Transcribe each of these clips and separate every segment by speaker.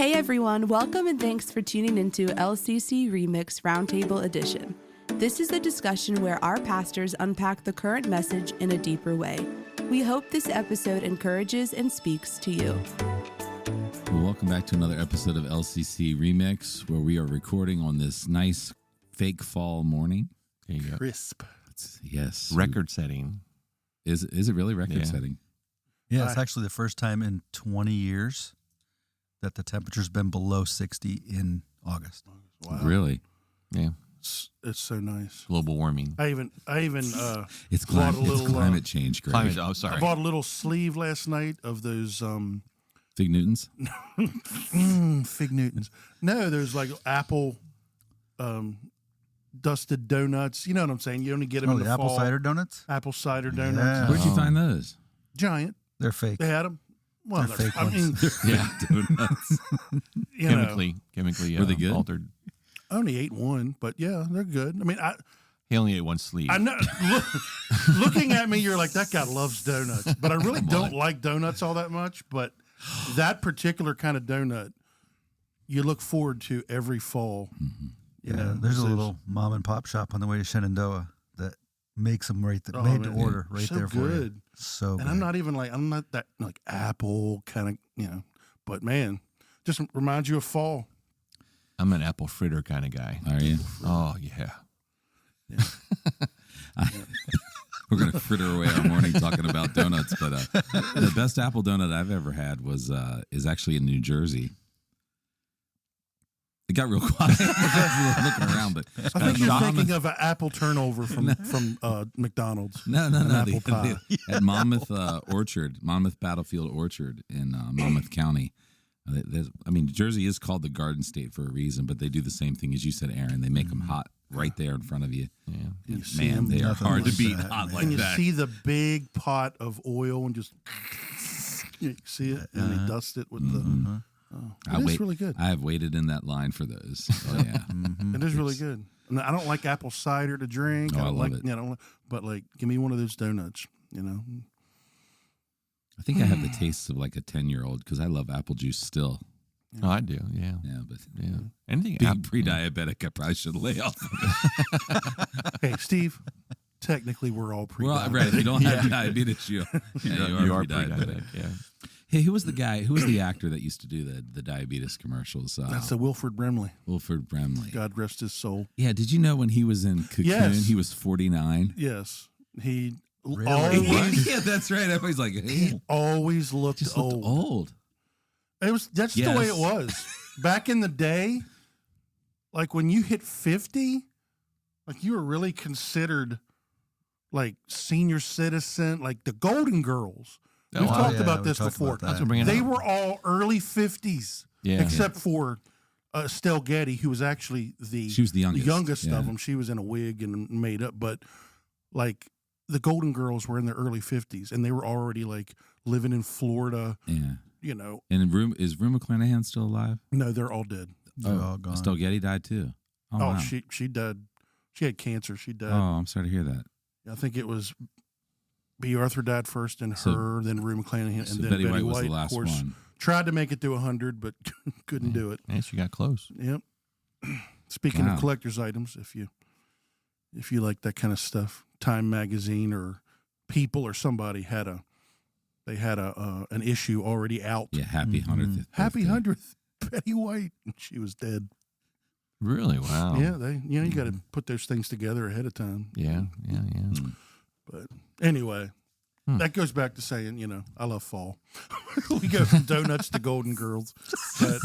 Speaker 1: Hey everyone, welcome and thanks for tuning into LCC Remix Roundtable Edition. This is a discussion where our pastors unpack the current message in a deeper way. We hope this episode encourages and speaks to you.
Speaker 2: Well, welcome back to another episode of LCC Remix, where we are recording on this nice fake fall morning.
Speaker 3: There you go.
Speaker 4: Crisp.
Speaker 2: Yes.
Speaker 3: Record setting.
Speaker 2: Is it really record setting?
Speaker 4: Yeah, it's actually the first time in 20 years that the temperature's been below 60 in August.
Speaker 2: Wow. Really?
Speaker 3: Yeah.
Speaker 4: It's so nice.
Speaker 3: Global warming.
Speaker 4: I even
Speaker 2: It's
Speaker 4: bought a little
Speaker 2: climate change, Greg.
Speaker 4: I bought a little sleeve last night of those
Speaker 2: Fig Newtons?
Speaker 4: Fig Newtons. No, there's like apple dusted donuts. You know what I'm saying? You only get them in the
Speaker 5: apple
Speaker 4: fall.
Speaker 5: cider donuts?
Speaker 4: Apple cider donuts.
Speaker 5: Yeah.
Speaker 2: Where'd you find those?
Speaker 4: Giant.
Speaker 5: They're fake.
Speaker 4: They had them. Well,
Speaker 5: They're fake
Speaker 4: I mean,
Speaker 3: Yeah.
Speaker 2: Donuts.
Speaker 4: you know,
Speaker 3: Chemically
Speaker 2: Were they good?
Speaker 3: altered.
Speaker 4: I only ate one, but yeah, they're good. I mean,
Speaker 3: He only ate one sleeve.
Speaker 4: I know. Looking at me, you're like, that guy loves donuts. But I really don't like donuts all that much. But that particular kind of donut, you look forward to every fall.
Speaker 2: Mm-hmm.
Speaker 4: You
Speaker 5: Yeah,
Speaker 4: know,
Speaker 5: there's a
Speaker 4: so
Speaker 5: little mom and pop shop on the way to Shenandoah that makes them made to
Speaker 4: man.
Speaker 5: order right
Speaker 4: So
Speaker 5: there for you.
Speaker 4: good.
Speaker 5: So
Speaker 4: And
Speaker 5: good.
Speaker 4: I'm not that like apple kind of, but man, just reminds you of fall.
Speaker 3: I'm an apple fritter kind of guy.
Speaker 2: Are you?
Speaker 3: Oh, yeah.
Speaker 2: We're going to fritter away our morning talking about donuts, but the best apple donut I've ever had is actually in New Jersey. It got real quiet. I was looking around, but
Speaker 4: I think you're thinking of an apple turnover from McDonald's.
Speaker 2: No.
Speaker 4: apple pie.
Speaker 2: At Monmouth Orchard, Monmouth Battlefield Orchard in Monmouth County. Jersey is called the Garden State for a reason, but they do the same thing as you said, Aaron. They make them hot right there in front of you.
Speaker 3: Yeah.
Speaker 4: You see
Speaker 2: Man,
Speaker 4: them,
Speaker 2: they are
Speaker 5: nothing
Speaker 2: hard to
Speaker 5: like
Speaker 2: beat
Speaker 5: that,
Speaker 2: hot
Speaker 5: man.
Speaker 2: like
Speaker 4: and you
Speaker 2: that.
Speaker 4: see the big pot of oil and just you see it, and they dust it with the. It's really good.
Speaker 2: I have waited in that line for those. Oh yeah,
Speaker 4: It is really good. And I don't like apple cider to drink.
Speaker 2: Oh, I
Speaker 4: don't
Speaker 2: love
Speaker 4: like,
Speaker 2: it.
Speaker 4: But like, give me one of those donuts.
Speaker 2: I think I have the tastes of like a 10-year-old because I love apple juice still.
Speaker 3: Oh, I do. Yeah.
Speaker 2: Yeah, but
Speaker 3: Yeah. Anything
Speaker 2: being pre-diabetic, I probably should lay off.
Speaker 4: Hey, Steve. Technically, we're all pre.
Speaker 2: Well, right. If you don't have diabetes, you are pre-diabetic.
Speaker 3: pre-diabetic. Yeah.
Speaker 2: Hey, who was the actor that used to do the diabetes commercials?
Speaker 4: That's a Wilford Brimley.
Speaker 2: Wilford Brimley.
Speaker 4: God rest his soul.
Speaker 2: Yeah. Did you know when he was in Cocoon,
Speaker 4: Yes.
Speaker 2: he was 49?
Speaker 4: Yes, he
Speaker 5: Really?
Speaker 4: always
Speaker 2: Yeah, that's right. Everybody's like,
Speaker 4: he always looked
Speaker 2: just
Speaker 4: old.
Speaker 2: looked old.
Speaker 4: That's the way it was back in the day. Like when you hit 50, like you were really considered like senior citizen, like the Golden Girls. We've talked about this before.
Speaker 3: That's what bringing
Speaker 4: They
Speaker 3: up.
Speaker 4: were all early 50s,
Speaker 3: Yeah.
Speaker 4: except for Estelle Getty, who was actually
Speaker 2: She was the youngest.
Speaker 4: of them. She was in a wig and made up, but like the Golden Girls were in their early 50s, and they were already like living in Florida.
Speaker 2: Yeah.
Speaker 4: And
Speaker 2: is Rue McClanahan still alive?
Speaker 4: no, they're all dead.
Speaker 5: They're all gone.
Speaker 2: Estelle Getty died too. Oh, wow.
Speaker 4: she died. She had cancer. She died.
Speaker 2: Oh, I'm sorry to hear that.
Speaker 4: I think it was B. Arthur died first, and
Speaker 2: So-
Speaker 4: her, then Rue McClanahan, and
Speaker 2: So
Speaker 4: then
Speaker 2: Betty White was the
Speaker 4: Of
Speaker 2: last
Speaker 4: course,
Speaker 2: one.
Speaker 4: tried to make it to 100, but couldn't do it.
Speaker 3: Yeah, she got close.
Speaker 4: Yep. Speaking
Speaker 2: Wow.
Speaker 4: of collector's items, if you like that kind of stuff, Time Magazine or People or somebody had an issue already out.
Speaker 2: Yeah, happy 100th.
Speaker 4: Happy
Speaker 2: birthday.
Speaker 4: 100th, Betty White. She was dead.
Speaker 3: Really? Wow.
Speaker 4: Yeah, you got to put those things together ahead of time.
Speaker 3: Yeah.
Speaker 4: But anyway, that goes back to saying, I love fall. We go from donuts to Golden Girls. But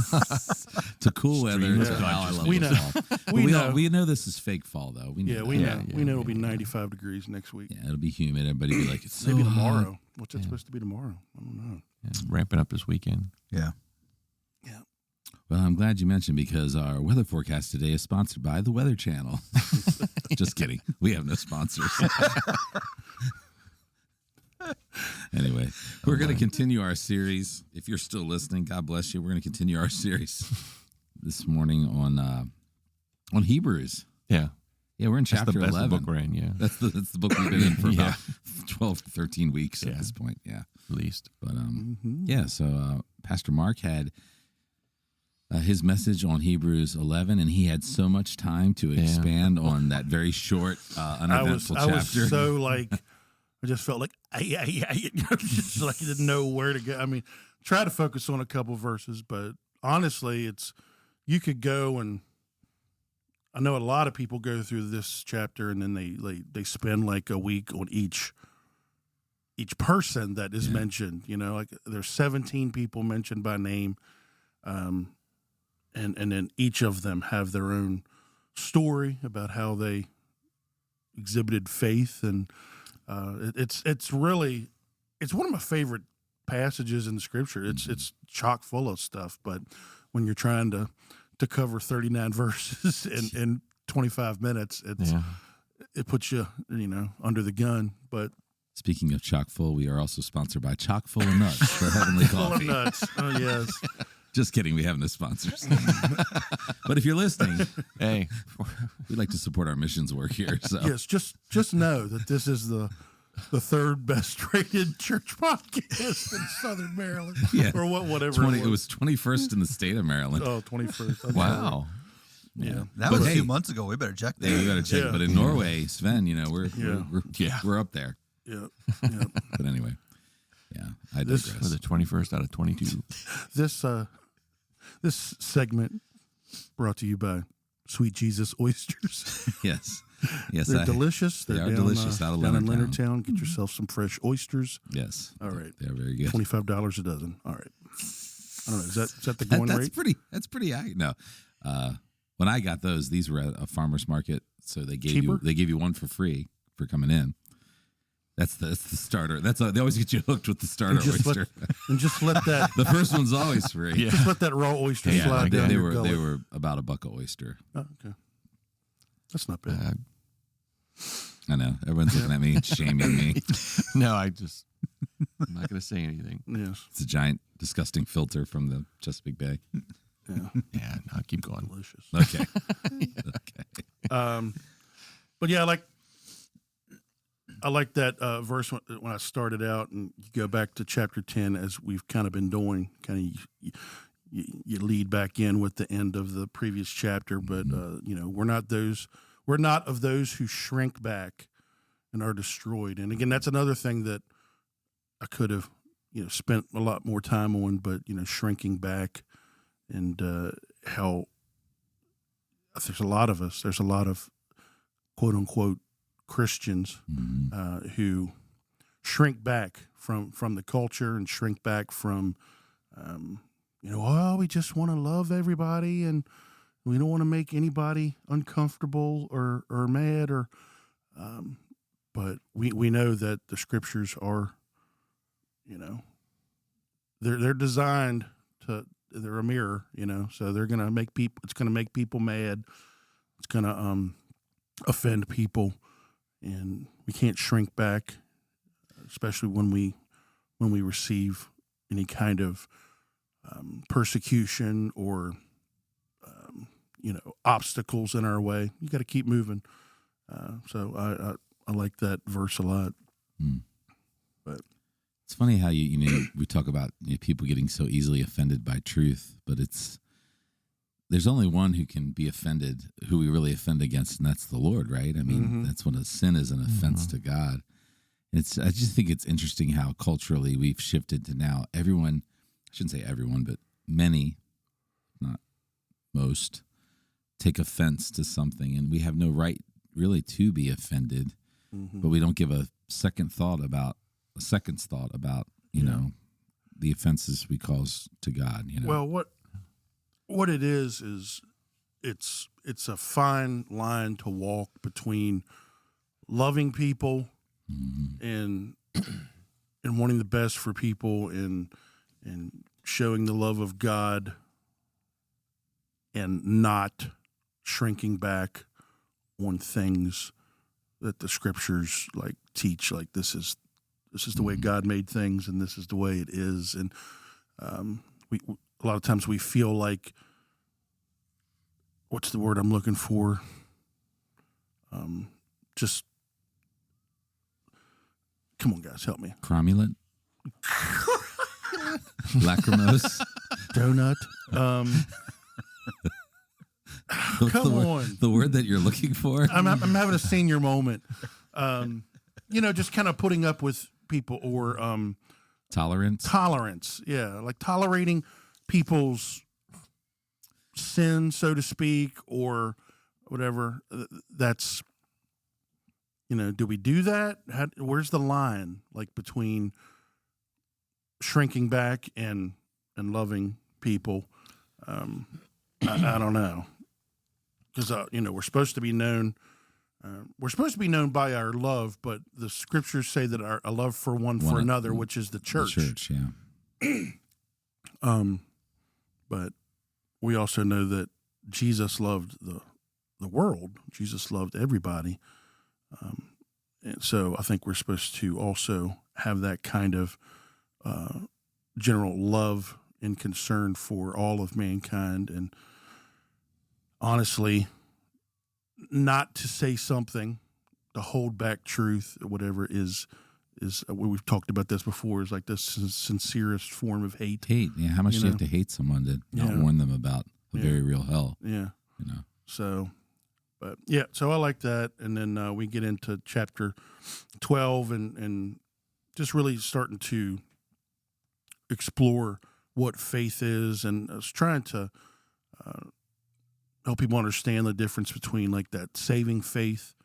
Speaker 2: To cool weather.
Speaker 3: Streams
Speaker 2: to
Speaker 3: of
Speaker 2: how I love
Speaker 4: We
Speaker 2: it
Speaker 4: know.
Speaker 2: fall. But
Speaker 4: We know.
Speaker 2: We know this is fake fall though. We know.
Speaker 4: yeah,
Speaker 2: that.
Speaker 4: we know.
Speaker 3: Yeah,
Speaker 4: We know it'll be
Speaker 3: yeah.
Speaker 4: 95 degrees next week.
Speaker 2: Yeah, it'll be humid. Everybody will be like, it's so
Speaker 4: Maybe
Speaker 2: hot.
Speaker 4: tomorrow. What's it supposed to be tomorrow? I don't know.
Speaker 3: Yeah. Ramping up this weekend.
Speaker 5: Yeah.
Speaker 4: Yeah.
Speaker 2: Well, I'm glad you mentioned because our weather forecast today is sponsored by the Weather Channel. Just kidding. We have no sponsors. Anyway, we're going to continue our series. If you're still listening, God bless you. We're going to continue our series this morning on Hebrews.
Speaker 3: Yeah.
Speaker 2: Yeah, we're in chapter
Speaker 3: that's
Speaker 2: 11.
Speaker 3: the book we're in, yeah.
Speaker 2: That's the book we've been in for
Speaker 3: Yeah.
Speaker 2: about 12 to 13 weeks at
Speaker 3: Yeah.
Speaker 2: this point. Yeah.
Speaker 3: At least.
Speaker 2: But yeah, so Pastor Mark had his message on Hebrews 11, and he had so much time to expand on that very short, uneventful chapter.
Speaker 4: I was so like, I just felt like, just like I didn't know where to go. I mean, try to focus on a couple verses, but honestly, you could go, and I know a lot of people go through this chapter and then they spend like a week on each person that is mentioned. Like there's 17 people mentioned by name. And then each of them have their own story about how they exhibited faith, and it's one of my favorite passages in the Scripture. It's chock full of stuff, but when you're trying to cover 39 verses in 25 minutes, it puts you under the gun. But
Speaker 2: speaking of chock full, we are also sponsored by Chock Full of Nuts for Heavenly Coffee.
Speaker 4: Full of nuts. Oh yes.
Speaker 2: Just kidding. We have no sponsors. But if you're listening,
Speaker 3: Hey,
Speaker 2: we'd like to support our missions work here. So
Speaker 4: Yes, just know that this is the third best rated church podcast in Southern Maryland.
Speaker 2: Yeah.
Speaker 4: Or whatever.
Speaker 2: 20, it was 21st in the state of Maryland.
Speaker 4: Oh, 21st.
Speaker 3: wow.
Speaker 2: Yeah.
Speaker 5: That
Speaker 2: But
Speaker 5: was a
Speaker 2: hey,
Speaker 5: few months ago. We better check that.
Speaker 2: Yeah, we got to check.
Speaker 4: Yeah.
Speaker 2: But in Norway, Sven, we're up there.
Speaker 4: Yeah.
Speaker 2: But anyway, yeah, I
Speaker 3: For
Speaker 2: digress.
Speaker 3: the 21st out of 22.
Speaker 4: This segment brought to you by Sweet Jesus Oysters.
Speaker 2: Yes,
Speaker 4: They're delicious.
Speaker 2: They are
Speaker 4: down,
Speaker 2: delicious out of
Speaker 4: down in
Speaker 2: Leonardtown.
Speaker 4: Leonardtown. Get yourself some fresh oysters.
Speaker 2: Yes.
Speaker 4: All right.
Speaker 2: They are very good.
Speaker 4: $25 a dozen. All right. I don't know. Is that the going rate?
Speaker 2: That's pretty high. No. When I got those, these were at a farmer's market, so they gave you one for free for coming in. That's the starter. They always get you hooked with the starter oyster.
Speaker 4: Just let that
Speaker 2: The first one's always free.
Speaker 3: Yeah.
Speaker 4: just let that raw oyster
Speaker 2: Yeah,
Speaker 4: slide down
Speaker 2: they
Speaker 4: your
Speaker 2: were
Speaker 4: gullet.
Speaker 2: they were about $1 oyster.
Speaker 4: Oh, okay. That's not bad.
Speaker 2: I know everyone's looking at me, shaming me.
Speaker 3: No, I'm not going to say anything.
Speaker 4: Yes.
Speaker 2: It's a giant, disgusting filter from the Chesapeake Bay.
Speaker 4: Yeah.
Speaker 3: Yeah, no, keep going.
Speaker 4: Delicious.
Speaker 2: Okay. Okay.
Speaker 4: But yeah, I like that verse when I started out, and you go back to chapter 10 as we've kind of been doing. Kind of you lead back in with the end of the previous chapter, but we're not of those who shrink back and are destroyed. And again, that's another thing that I could have spent a lot more time on, but shrinking back and how there's a lot of quote unquote Christians who shrink back from the culture and shrink back from we just want to love everybody and we don't want to make anybody uncomfortable or mad but we know that the scriptures are they're designed to, they're a mirror, so they're going to make people, it's going to make people mad. It's going to offend people, and we can't shrink back, especially when we receive any kind of persecution or obstacles in our way. You got to keep moving. So I like that verse a lot. But
Speaker 2: it's funny how we talk about people getting so easily offended by truth, but there's only one who can be offended, who we really offend against, and that's the Lord, right? I mean, that's when a sin is an offense to God. And I just think it's interesting how culturally we've shifted to now everyone, I shouldn't say everyone, but many, not most, take offense to something, and we have no right really to be offended, but we don't give a second's thought about the offenses we cause to God.
Speaker 4: Well, what it is it's a fine line to walk between loving people and wanting the best for people and showing the love of God and not shrinking back on things that the scriptures teach, this is the way God made things and this is the way it is. And we a lot of times we feel like, what's the word I'm looking for? Just come on, guys, help me.
Speaker 2: Cromulent? Lacrimose?
Speaker 4: Donut. Come on.
Speaker 2: The word that you're looking for.
Speaker 4: I'm having a senior moment. Just kind of putting up with people or tolerance. Yeah, like tolerating people's sin, so to speak, or whatever. That's, do we do that? Where's the line, like, between shrinking back and loving people? I don't know, because we're supposed to be known. We're supposed to be known by our love, but the scriptures say that our love for one for another, which is the church.
Speaker 2: The church, yeah.
Speaker 4: But we also know that Jesus loved the world. Jesus loved everybody. And so I think we're supposed to also have that kind of general love and concern for all of mankind. And honestly, not to say something, to hold back truth, or whatever is we've talked about this before, is like the sincerest form of hate.
Speaker 2: Yeah. How much do you have to hate someone to not warn them about a very real hell?
Speaker 4: Yeah. So, but yeah, so I like that. And then we get into chapter 12 and just really starting to explore what faith is. And I was trying to help people understand the difference between like that saving faith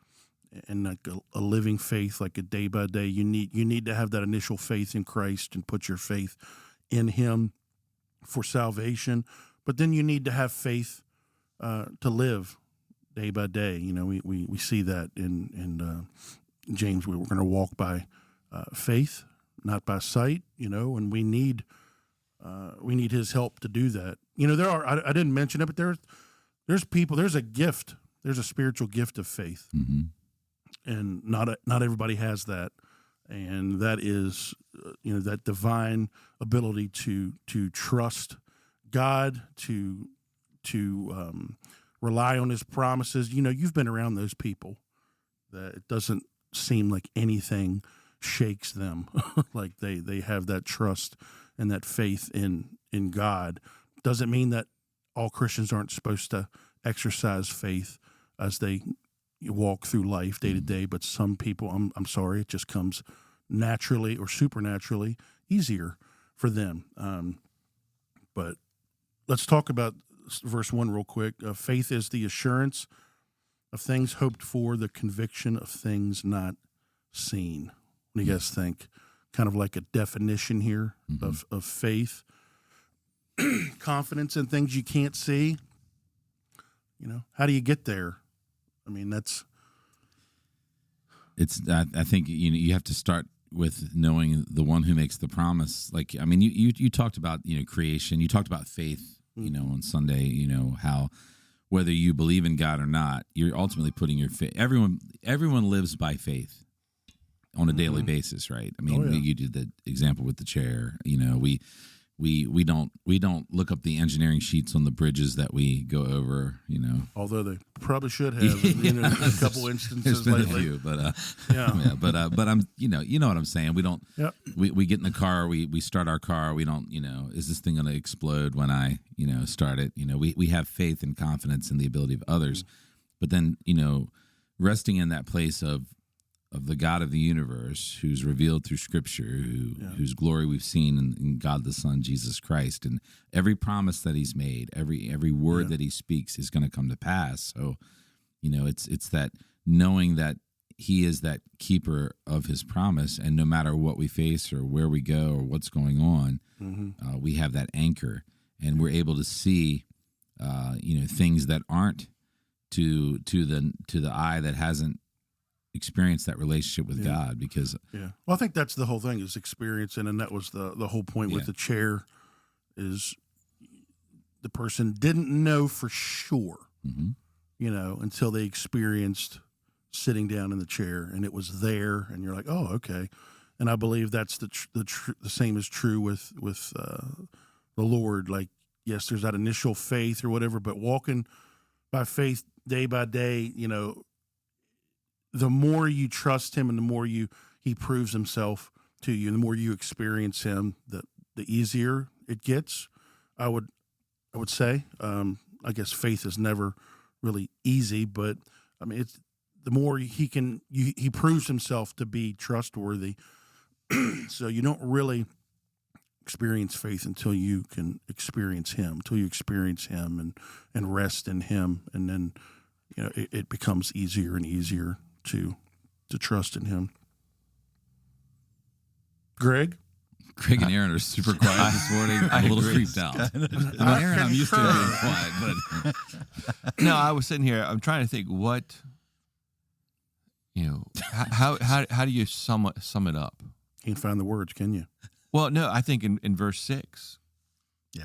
Speaker 4: and like a living faith, like a day by day. You need to have that initial faith in Christ and put your faith in Him for salvation. But then you need to have faith to live day by day. We see that in James. We're going to walk by faith, not by sight. And we need His help to do that. There are. I didn't mention it, but there's people. There's a gift. There's a spiritual gift of faith, and not everybody has that. And that is, that divine ability to trust God, to rely on His promises. You've been around those people that it doesn't seem like anything shakes them. Like they have that trust and that faith in God. Doesn't mean that all Christians aren't supposed to exercise faith as they walk through life day to day, but some people, I'm sorry, it just comes naturally or supernaturally easier for them. But let's talk about verse 1 real quick. Faith is the assurance of things hoped for, the conviction of things not seen. What do you guys think? Kind of like a definition here of faith. Confidence in things you can't see. How do you get there? I mean,
Speaker 2: I think you have to start with knowing the one who makes the promise. Like, I mean, you talked about creation. You talked about faith. On Sunday. How whether you believe in God or not, you're ultimately putting your faith. Everyone lives by faith on a daily basis, right? I mean, you did the example with the chair. We don't look up the engineering sheets on the bridges that we go over,
Speaker 4: Although they probably should have, a couple instances
Speaker 2: There's been
Speaker 4: lately.
Speaker 2: a few, but I'm, you know what I'm saying. We don't, we get in the car, we start our car. We don't, is this thing going to explode when I, start it? We have faith and confidence in the ability of others, but then, resting in that place of the God of the universe, who's revealed through Scripture, whose glory we've seen in God the Son, Jesus Christ, and every promise that He's made, every word that He speaks is going to come to pass. So, it's that knowing that He is that keeper of His promise, and no matter what we face or where we go or what's going on, we have that anchor, and we're able to see, things that aren't to the eye that hasn't experience that relationship with God, because
Speaker 4: well, I think that's the whole thing, is experiencing, and that was the whole point with the chair, is the person didn't know for sure, until they experienced sitting down in the chair and it was there, and you're like, oh, okay. And I believe that's the same is true with the Lord. Like, yes, there's that initial faith or whatever, but walking by faith day by day, the more you trust Him and the more He proves Himself to you, and the more you experience Him, the easier it gets. I would say. I guess faith is never really easy, but I mean, it's the more he proves himself to be trustworthy. So you don't really experience faith until you can experience him, and rest in him. And then, it becomes easier and easier to trust in him. Greg
Speaker 2: and Aaron are super quiet this morning. I'm a little freaked out. Aaron, I'm used to being quiet, but
Speaker 3: no, I was sitting here. I'm trying to think what, how do you sum it up?
Speaker 4: Can't find the words, can you?
Speaker 3: Well, no, I think in verse 6, it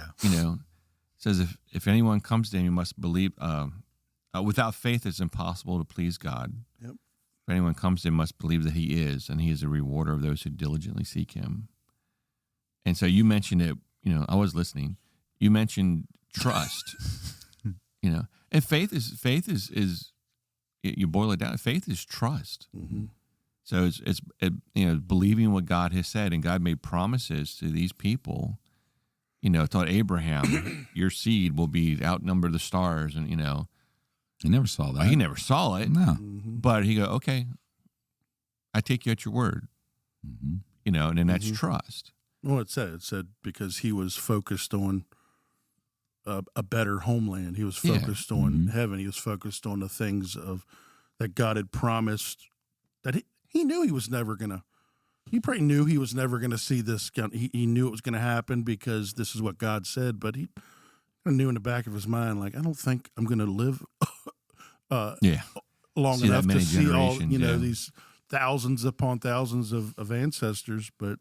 Speaker 3: says, if anyone comes to him, you must believe, without faith it's impossible to please God.
Speaker 4: Yep.
Speaker 3: If anyone comes to him, must believe that he is, and he is a rewarder of those who diligently seek him. And so you mentioned it, I was listening. You mentioned trust, and faith is you boil it down. Faith is trust.
Speaker 4: Mm-hmm.
Speaker 3: So it's believing what God has said, and God made promises to these people. Told Abraham, your seed will be outnumber the stars, and
Speaker 2: he never saw that.
Speaker 3: He never saw it.
Speaker 2: No,
Speaker 3: but he go, okay, I take you at your word. And then that's trust.
Speaker 4: Well, it said because he was focused on a better homeland. He was focused on heaven. He was focused on the things that God had promised. That he knew he was never gonna. He probably knew he was never gonna see this. He knew it was gonna happen because this is what God said. But he knew in the back of his mind, like, I don't think I'm gonna live long
Speaker 3: see
Speaker 4: enough to see all
Speaker 3: these
Speaker 4: thousands upon thousands of ancestors. But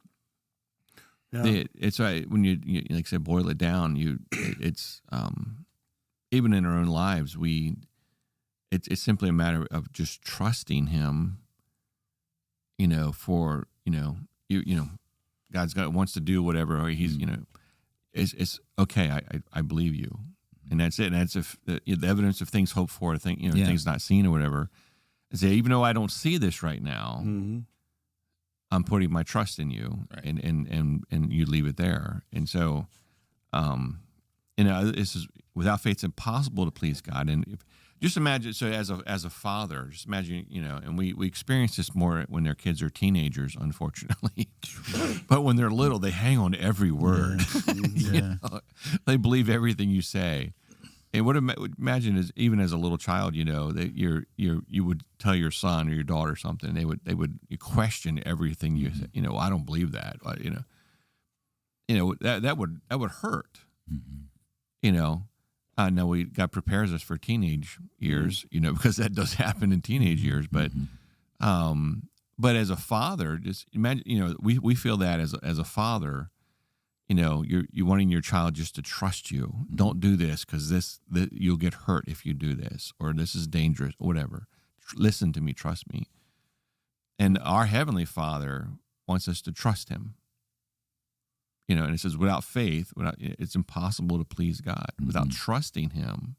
Speaker 3: it's right when you like I said, boil it down. It's even in our own lives, it's simply a matter of just trusting him. For God's wants to do whatever, or he's it's okay. I believe you, and that's it. And that's the evidence of things hoped for, things not seen or whatever. I say, even though I don't see this right now, I'm putting my trust in you,
Speaker 2: right.
Speaker 3: and you leave it there. And so, this is without faith, it's impossible to please God. And just imagine, so as a father, just imagine, and we experience this more when their kids are teenagers, unfortunately. But when they're little, they hang on to every word.
Speaker 5: Yeah.
Speaker 3: They believe everything you say. And what imagine is even as a little child, that you would tell your son or your daughter something, they would question everything you say. I don't believe that. That would hurt. I know God prepares us for teenage years, because that does happen in teenage years. But as a father, just imagine, we feel that as a father, you're wanting your child just to trust you. Don't do this because you'll get hurt if you do this, or this is dangerous, or whatever. Listen to me, trust me. And our Heavenly Father wants us to trust Him. And it says, without faith, it's impossible to please God. Without trusting Him,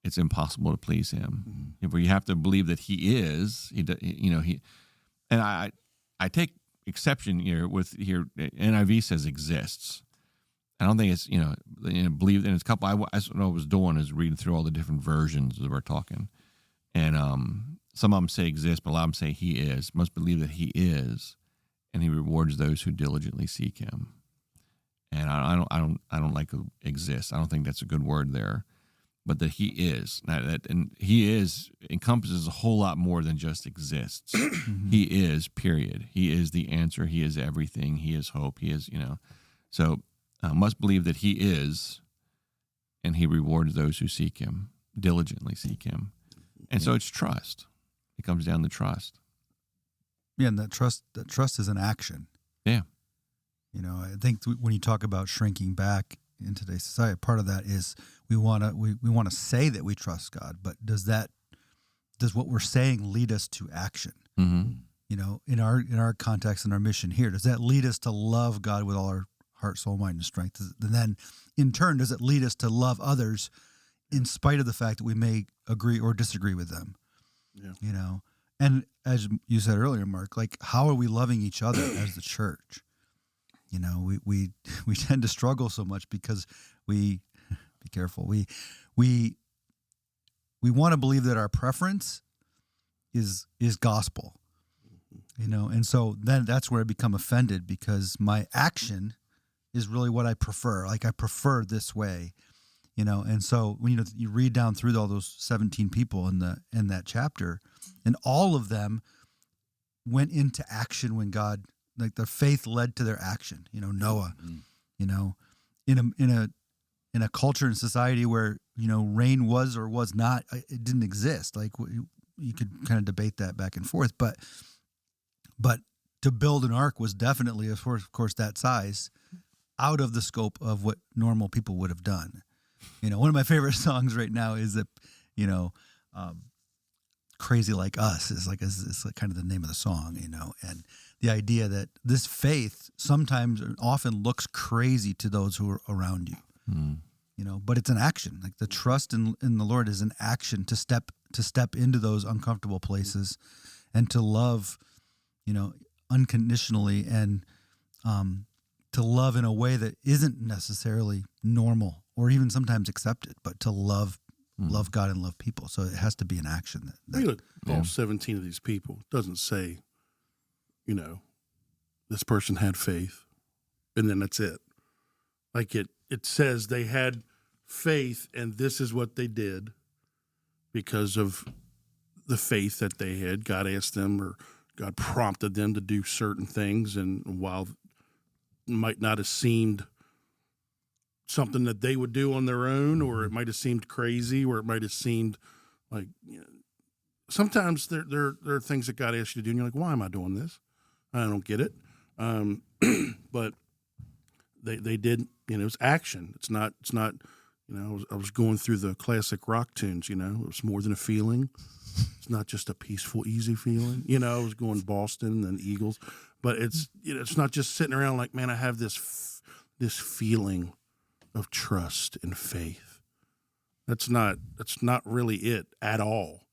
Speaker 3: it's impossible to please Him. Where you have to believe that He is. And I take exception here with NIV says exists. I don't think it's believe. And it's a couple. That's what I was doing is reading through all the different versions that we're talking, and some of them say exist, but a lot of them say He is. Must believe that He is, and He rewards those who diligently seek Him. And I don't like exist. I don't think that's a good word there, but that He is. And He is encompasses a whole lot more than just exists. He is, period. He is the answer. He is everything. He is hope. He is, So must believe that He is, and He rewards those who seek Him, diligently seek Him. And so it's trust. It comes down to trust.
Speaker 5: Yeah, and that trust is an action.
Speaker 3: Yeah.
Speaker 5: I think when you talk about shrinking back in today's society, part of that is we want to say that we trust God, but does what we're saying lead us to action? In our context and our mission here, does that lead us to love God with all our heart, soul, mind, and strength? And then, in turn, does it lead us to love others in spite of the fact that we may agree or disagree with them? Yeah. And as you said earlier, Mark, like, how are we loving each other as the church? We tend to struggle so much because be careful. We we want to believe that our preference is gospel, and so then that's where I become offended, because my action is really what I prefer. Like, I prefer this way, and so when you read down through all those 17 people in that chapter, and all of them went into action when God, like, their faith led to their action. Noah, in a culture and society where rain was or was not, it didn't exist. Like, you could kind of debate that back and forth, but to build an ark was definitely, of course, that size, out of the scope of what normal people would have done. One of my favorite songs right now is that, "Crazy Like Us" is like kind of the name of the song, and the idea that this faith sometimes or often looks crazy to those who are around you. But it's an action. Like, the trust in the Lord is an action to step into those uncomfortable places and to love, unconditionally, and to love in a way that isn't necessarily normal or even sometimes accepted, but to love God and love people. So it has to be an action.
Speaker 4: You look at all 17 of these people. It doesn't say, this person had faith, and then that's it. Like, it says they had faith, and this is what they did because of the faith that they had. God asked them, or God prompted them to do certain things, and while it might not have seemed something that they would do on their own, or it might have seemed crazy, or it might have seemed like, sometimes there are things that God asks you to do, and you're like, why am I doing this? I don't get it. But they did, it was action. It's not, I was going through the classic rock tunes, it was more than a feeling. It's not just a peaceful, easy feeling. I was going Boston and Eagles, but it's, it's not just sitting around like, man, I have this feeling of trust and faith. That's not really it at all.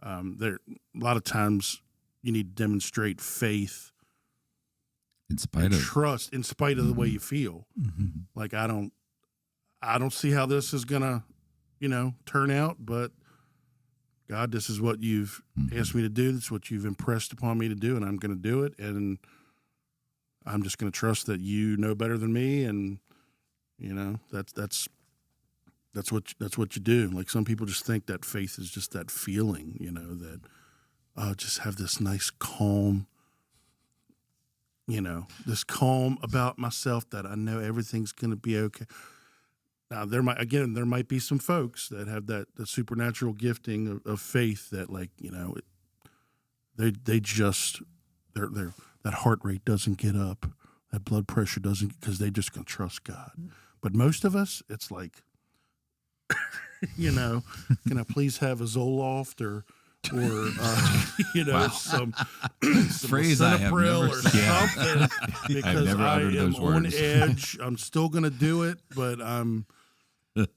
Speaker 4: There, a lot of times you need to demonstrate faith
Speaker 2: in spite of
Speaker 4: trust, in spite of the way you feel. Like, I don't see how this is gonna, turn out, but God, this is what you've asked me to do. This is what you've impressed upon me to do, and I'm going to do it. And I'm just going to trust that you know better than me. And that's what you do. Like, some people just think that faith is just that feeling, that just have this nice calm. This calm about myself that I know everything's going to be okay. Now, there might be some folks that have the supernatural gifting of faith that, like, they just, that heart rate doesn't get up, that blood pressure doesn't, because they just going to trust God. But most of us, it's like, can I please have a Zoloft or
Speaker 2: Wow.
Speaker 4: some
Speaker 2: phrase I have never
Speaker 4: or something, because I am on edge. I'm still going to do it, but I'm, but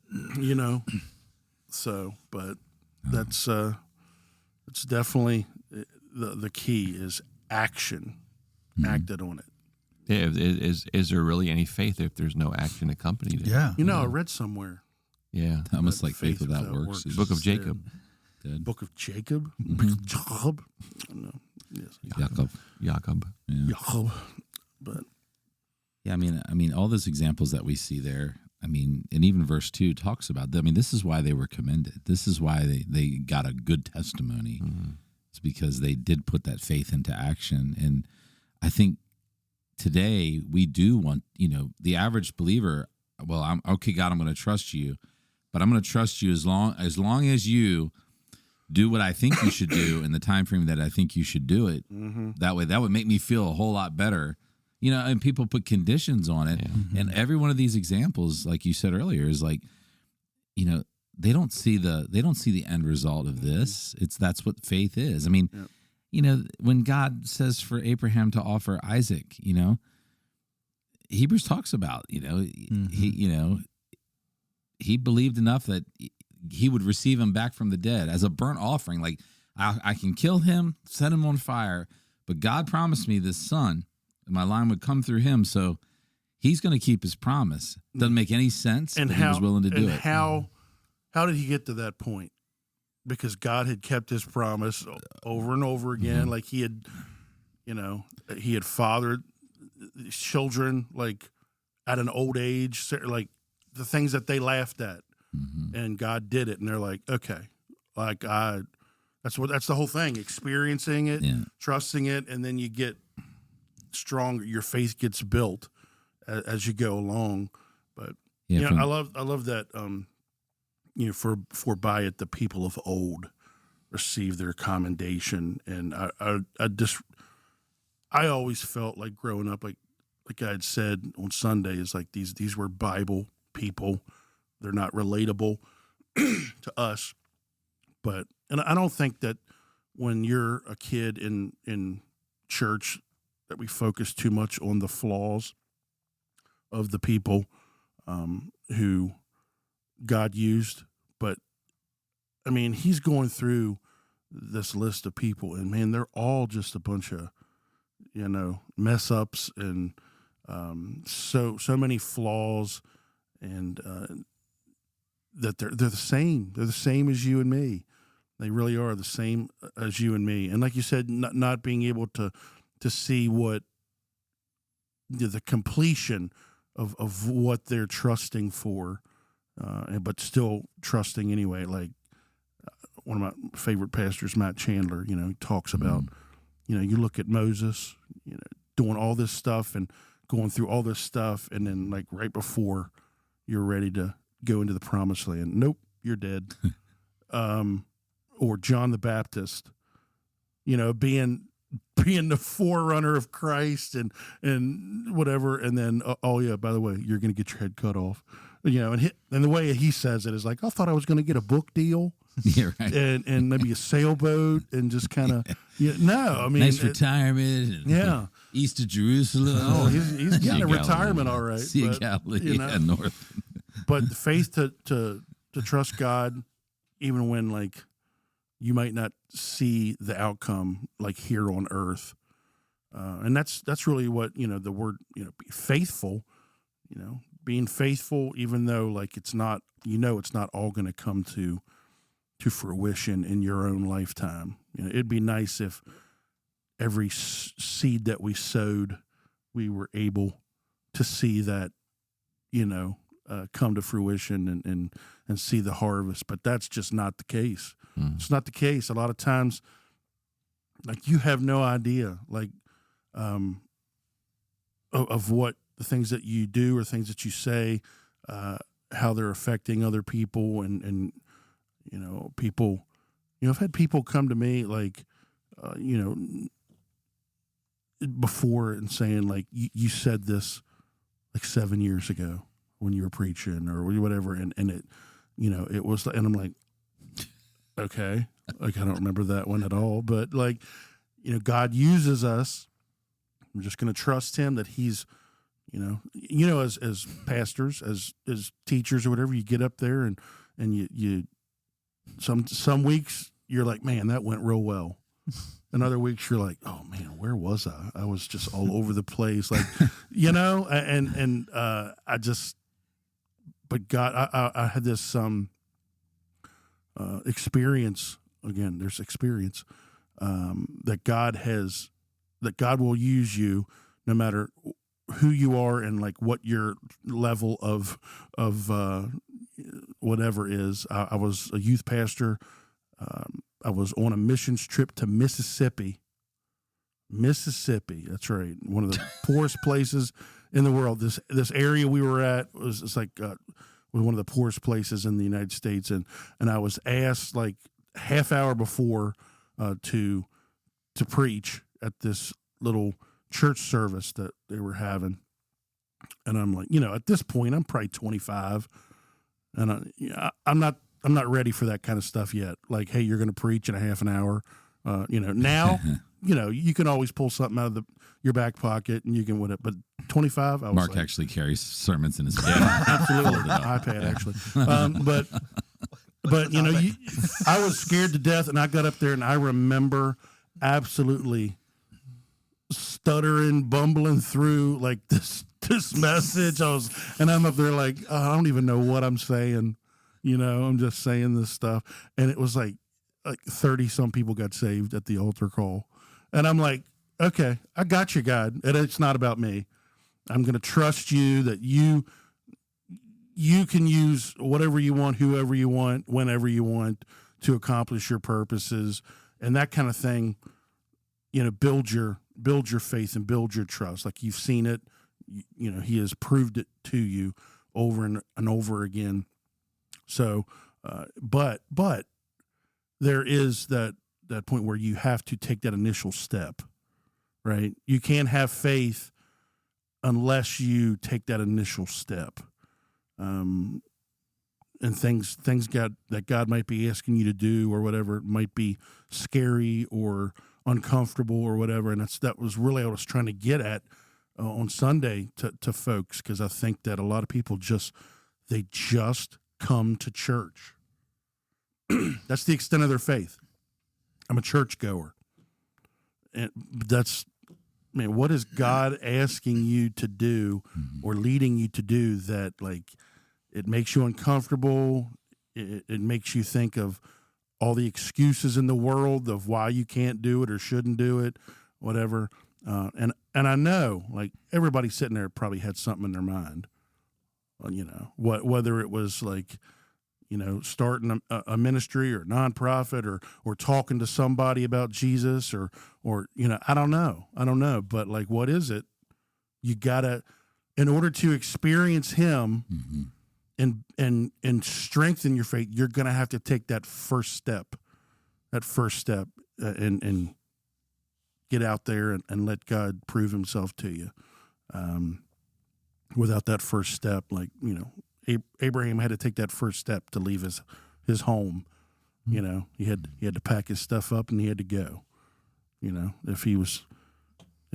Speaker 4: that's it's definitely the key is action, acted on it.
Speaker 3: Yeah, is there really any faith if there's no action accompanied it?
Speaker 5: Yeah.
Speaker 4: I read somewhere.
Speaker 3: Yeah.
Speaker 2: Almost like faith without works.
Speaker 3: The Book of Jacob.
Speaker 2: Dead.
Speaker 4: Book of Jacob? Jacob? No. Yes.
Speaker 3: Jacob.
Speaker 2: Yeah.
Speaker 4: Jacob. But
Speaker 2: Yeah, I mean, all those examples that we see there, and even verse 2 talks about them. This is why they were commended. This is why they got a good testimony. It's because they did put that faith into action. And I think today we do want, the average believer, well, I'm okay, God, I'm going to trust you, but I'm going to trust you as long as you do what I think you should do in the time frame that I think you should do it. That way, that would make me feel a whole lot better. And people put conditions on it. Yeah. And every one of these examples, like you said earlier, is like, they don't see the end result of this. That's what faith is. When God says for Abraham to offer Isaac, Hebrews talks about, he believed enough that he would receive him back from the dead as a burnt offering. Like, I can kill him, set him on fire, but God promised me this son, and my line would come through him, so he's going to keep his promise. Doesn't make any sense, but he was willing to do it.
Speaker 4: How did he get to that point? because God had kept his promise over and over again. Like he had fathered his children like at an old age, like the things that they laughed at, and God did it. And they're like, okay, like that's the whole thing, experiencing it, trusting it. And then you get stronger. Your faith gets built as you go along. But I love that, for by it, the people of old receive their commendation. And I always felt like growing up, like I had said on Sunday, is like these were Bible people. They're not relatable to us, and I don't think that when you're a kid in church that we focus too much on the flaws of the people who God used. But I mean, he's going through this list of people, and man, they're all just a bunch of mess ups and so many flaws, and that they're the same. They're the same as you and me. They really are the same as you and me. And like you said, not being able to see what the completion of what they're trusting for, but still trusting anyway. Like one of my favorite pastors, Matt Chandler, he talks about, you look at Moses, doing all this stuff and going through all this stuff, and then like right before you're ready to go into the promised land, nope, you're dead. Or John the Baptist, being the forerunner of Christ and whatever, and then oh yeah, by the way, you're going to get your head cut off, and the way he says it is like, I thought I was going to get a book deal.
Speaker 2: Yeah, right.
Speaker 4: And maybe a sailboat and just kind of no, I mean,
Speaker 2: nice retirement. And east of Jerusalem.
Speaker 4: Oh, he's got a retirement, all right.
Speaker 2: Sea of Galilee, north.
Speaker 4: But the faith to trust God, even when like you might not see the outcome like here on earth, and that's really what the word be faithful, being faithful, even though like it's not it's not all going to come to fruition in your own lifetime. It'd be nice if every seed that we sowed, we were able to see that, come to fruition and see the harvest. But that's just not the case. It's not the case. A lot of times, like you have no idea, like, of what the things that you do or things that you say, how they're affecting other people and people, I've had people come to me like, before and saying like, you said this like 7 years ago when you were preaching or whatever. And it, it was, and I'm like, okay, like, I don't remember that one at all, but like, God uses us. I'm just going to trust him that he's, as pastors, as teachers or whatever, you get up there and you, some weeks you're like, man, that went real well. And other weeks you're like, oh man, where was I? I was just all over the place. Like, but God, I had this, experience again, there's experience, that God will use you no matter who you are and like what your level of whatever is. I was a youth pastor. I was on a missions trip to Mississippi. That's right. One of the poorest places in the world. This area we were at was like was one of the poorest places in the United States, and I was asked like half hour before to preach at this little church service that they were having, and I'm like, at this point I'm probably 25, and I'm not ready for that kind of stuff yet. Like, hey, you're going to preach in a half an hour. Now, you can always pull something out of your back pocket and you can win it. But 25, I was
Speaker 2: Mark
Speaker 4: like,
Speaker 2: actually carries sermons in his phone.
Speaker 4: absolutely, iPad actually. But I was scared to death, and I got up there, and I remember absolutely stuttering, bumbling through like this message. I'm up there like, I don't even know what I'm saying. I'm just saying this stuff. And it was like, like 30 some people got saved at the altar call. And I'm like, okay, I got you, God. And it's not about me. I'm going to trust you that you can use whatever you want, whoever you want, whenever you want to accomplish your purposes, and that kind of thing. Build your faith and build your trust. Like you've seen it, he has proved it to you over and over again. So, but there is that point where you have to take that initial step, right? You can't have faith unless you take that initial step. And things that God might be asking you to do or whatever, it might be scary or uncomfortable or whatever. And that was really what I was trying to get at on Sunday to folks, because I think that a lot of people just come to church. That's the extent of their faith. I'm a churchgoer. And what is God asking you to do or leading you to do that, like, it makes you uncomfortable? It makes you think of all the excuses in the world of why you can't do it or shouldn't do it, whatever. And I know, like, everybody sitting there probably had something in their mind, whether it was like, starting a ministry or nonprofit or talking to somebody about Jesus or I don't know. But like, what is it? You gotta, in order to experience him and strengthen your faith, you're going to have to take that first step and get out there and let God prove himself to you. Without that first step, like, Abraham had to take that first step to leave his home. He had to pack his stuff up and he had to go. If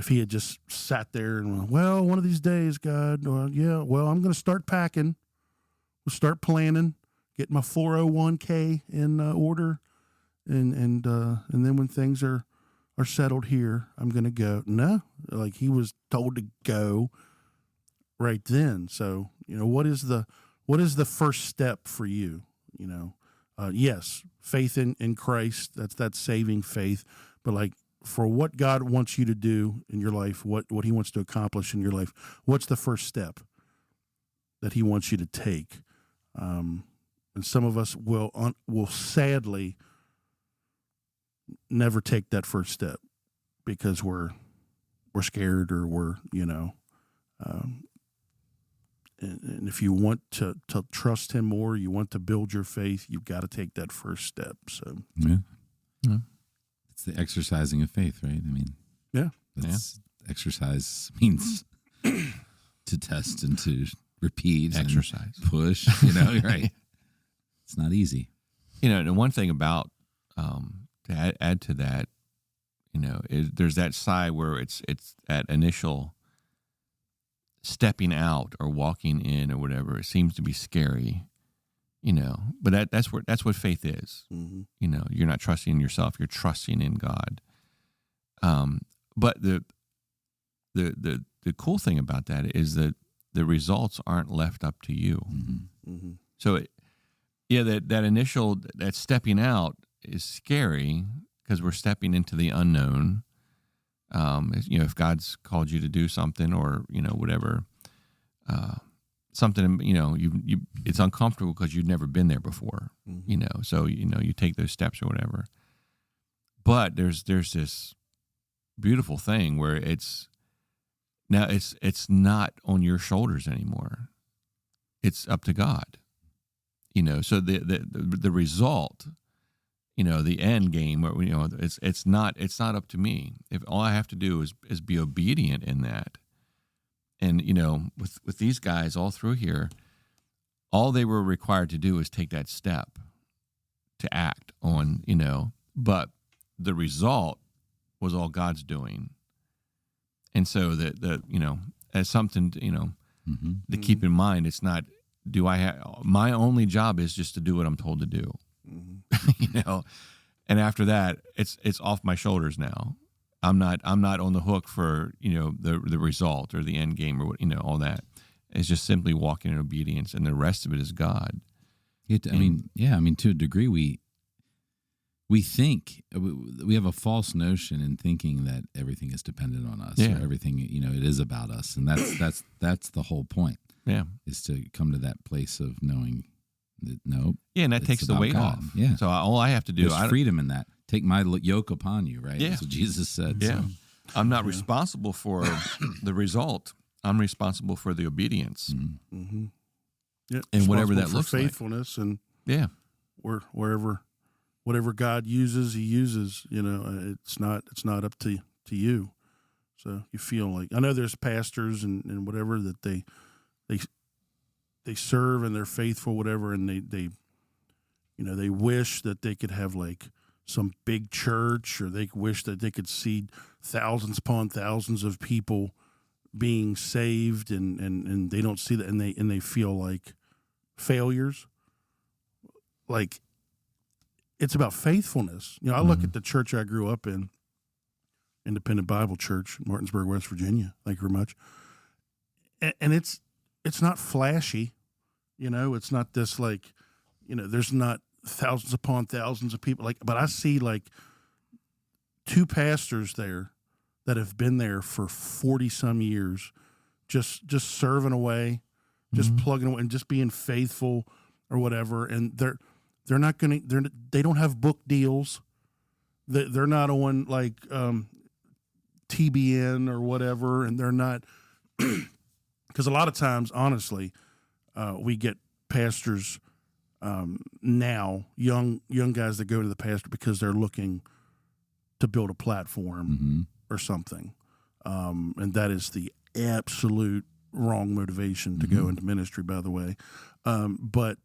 Speaker 4: he had just sat there and went, well, one of these days, God, I'm going to start packing. We'll start planning, get my 401k in order, and then when things are settled here, I'm going to go. No, like, he was told to go right then. So, what is the first step for you? Yes, faith in Christ, that's saving faith, but like, for what God wants you to do in your life, what he wants to accomplish in your life, what's the first step that he wants you to take? And some of us will sadly never take that first step because we're scared or we're, and if you want to trust him more, you want to build your faith, you've got to take that first step. So
Speaker 2: yeah. It's the exercising of faith, right? I mean, exercise means to test and to repeat,
Speaker 3: exercise,
Speaker 2: and push, right? It's not easy.
Speaker 3: The one thing about, to add to that, is there's that side where it's that initial stepping out or walking in or whatever. It seems to be scary, but that's what faith is.
Speaker 4: Mm-hmm.
Speaker 3: You're not trusting in yourself, you're trusting in God. But the cool thing about that is that the results aren't left up to you.
Speaker 2: Mm-hmm.
Speaker 4: Mm-hmm.
Speaker 3: So that initial, that stepping out is scary because we're stepping into the unknown. If God's called you to do something or, whatever, something, it's uncomfortable because you've never been there before, so, you take those steps or whatever. But there's this beautiful thing where it's not on your shoulders anymore. It's up to God, so the result, the end game where, it's not up to me. If all I have to do is be obedient in that. And, with these guys all through here, all they were required to do is take that step to act on, but the result was all God's doing. And so as something, to keep in mind, it's not, my only job is just to do what I'm told to do.
Speaker 4: Mm-hmm.
Speaker 3: And after that, it's off my shoulders now. I'm not on the hook for, the result or the end game or all that. It's just simply walking in obedience, and the rest of it is God.
Speaker 2: To a degree, we we think we have a false notion in thinking that everything is dependent on us,
Speaker 3: Yeah.
Speaker 2: or everything, it is about us, and that's the whole point.
Speaker 3: Yeah.
Speaker 2: Is to come to that place of knowing that
Speaker 3: Yeah, and that
Speaker 2: it's
Speaker 3: takes the
Speaker 2: about
Speaker 3: weight
Speaker 2: God.
Speaker 3: off.
Speaker 2: Yeah.
Speaker 3: So all I have to do,
Speaker 2: there's freedom in that. Take my yoke upon you, right?
Speaker 3: Yeah.
Speaker 2: That's what Jesus said.
Speaker 3: Yeah.
Speaker 2: So.
Speaker 3: I'm not responsible for the result. I'm responsible for the obedience.
Speaker 4: Mm-hmm. Yeah,
Speaker 3: And whatever that
Speaker 4: responsible
Speaker 3: looks
Speaker 4: for
Speaker 3: like.
Speaker 4: faithfulness, and
Speaker 3: Yeah.
Speaker 4: whatever God uses, He uses. It's not up to you. So you feel like, I know there's pastors and whatever that they serve and they're faithful, whatever, and they wish that they could have like some big church, or they wish that they could see thousands upon thousands of people being saved, and they don't see that, and they feel like failures. Like, it's about faithfulness. I look at the church I grew up in, Independent Bible Church, Martinsburg, West Virginia. Thank you very much. And it's not flashy, it's not this like, there's not thousands upon thousands of people, but I see like 2 pastors there that have been there for 40 some years, just serving away, just plugging away and just being faithful or whatever. And they're not going to, they don't have book deals. They're not on like TBN or whatever. And they're not, because a lot of times, honestly, we get pastors now, young guys that go to the pastor because they're looking to build a platform or something. And that is the absolute wrong motivation to go into ministry, by the way. But,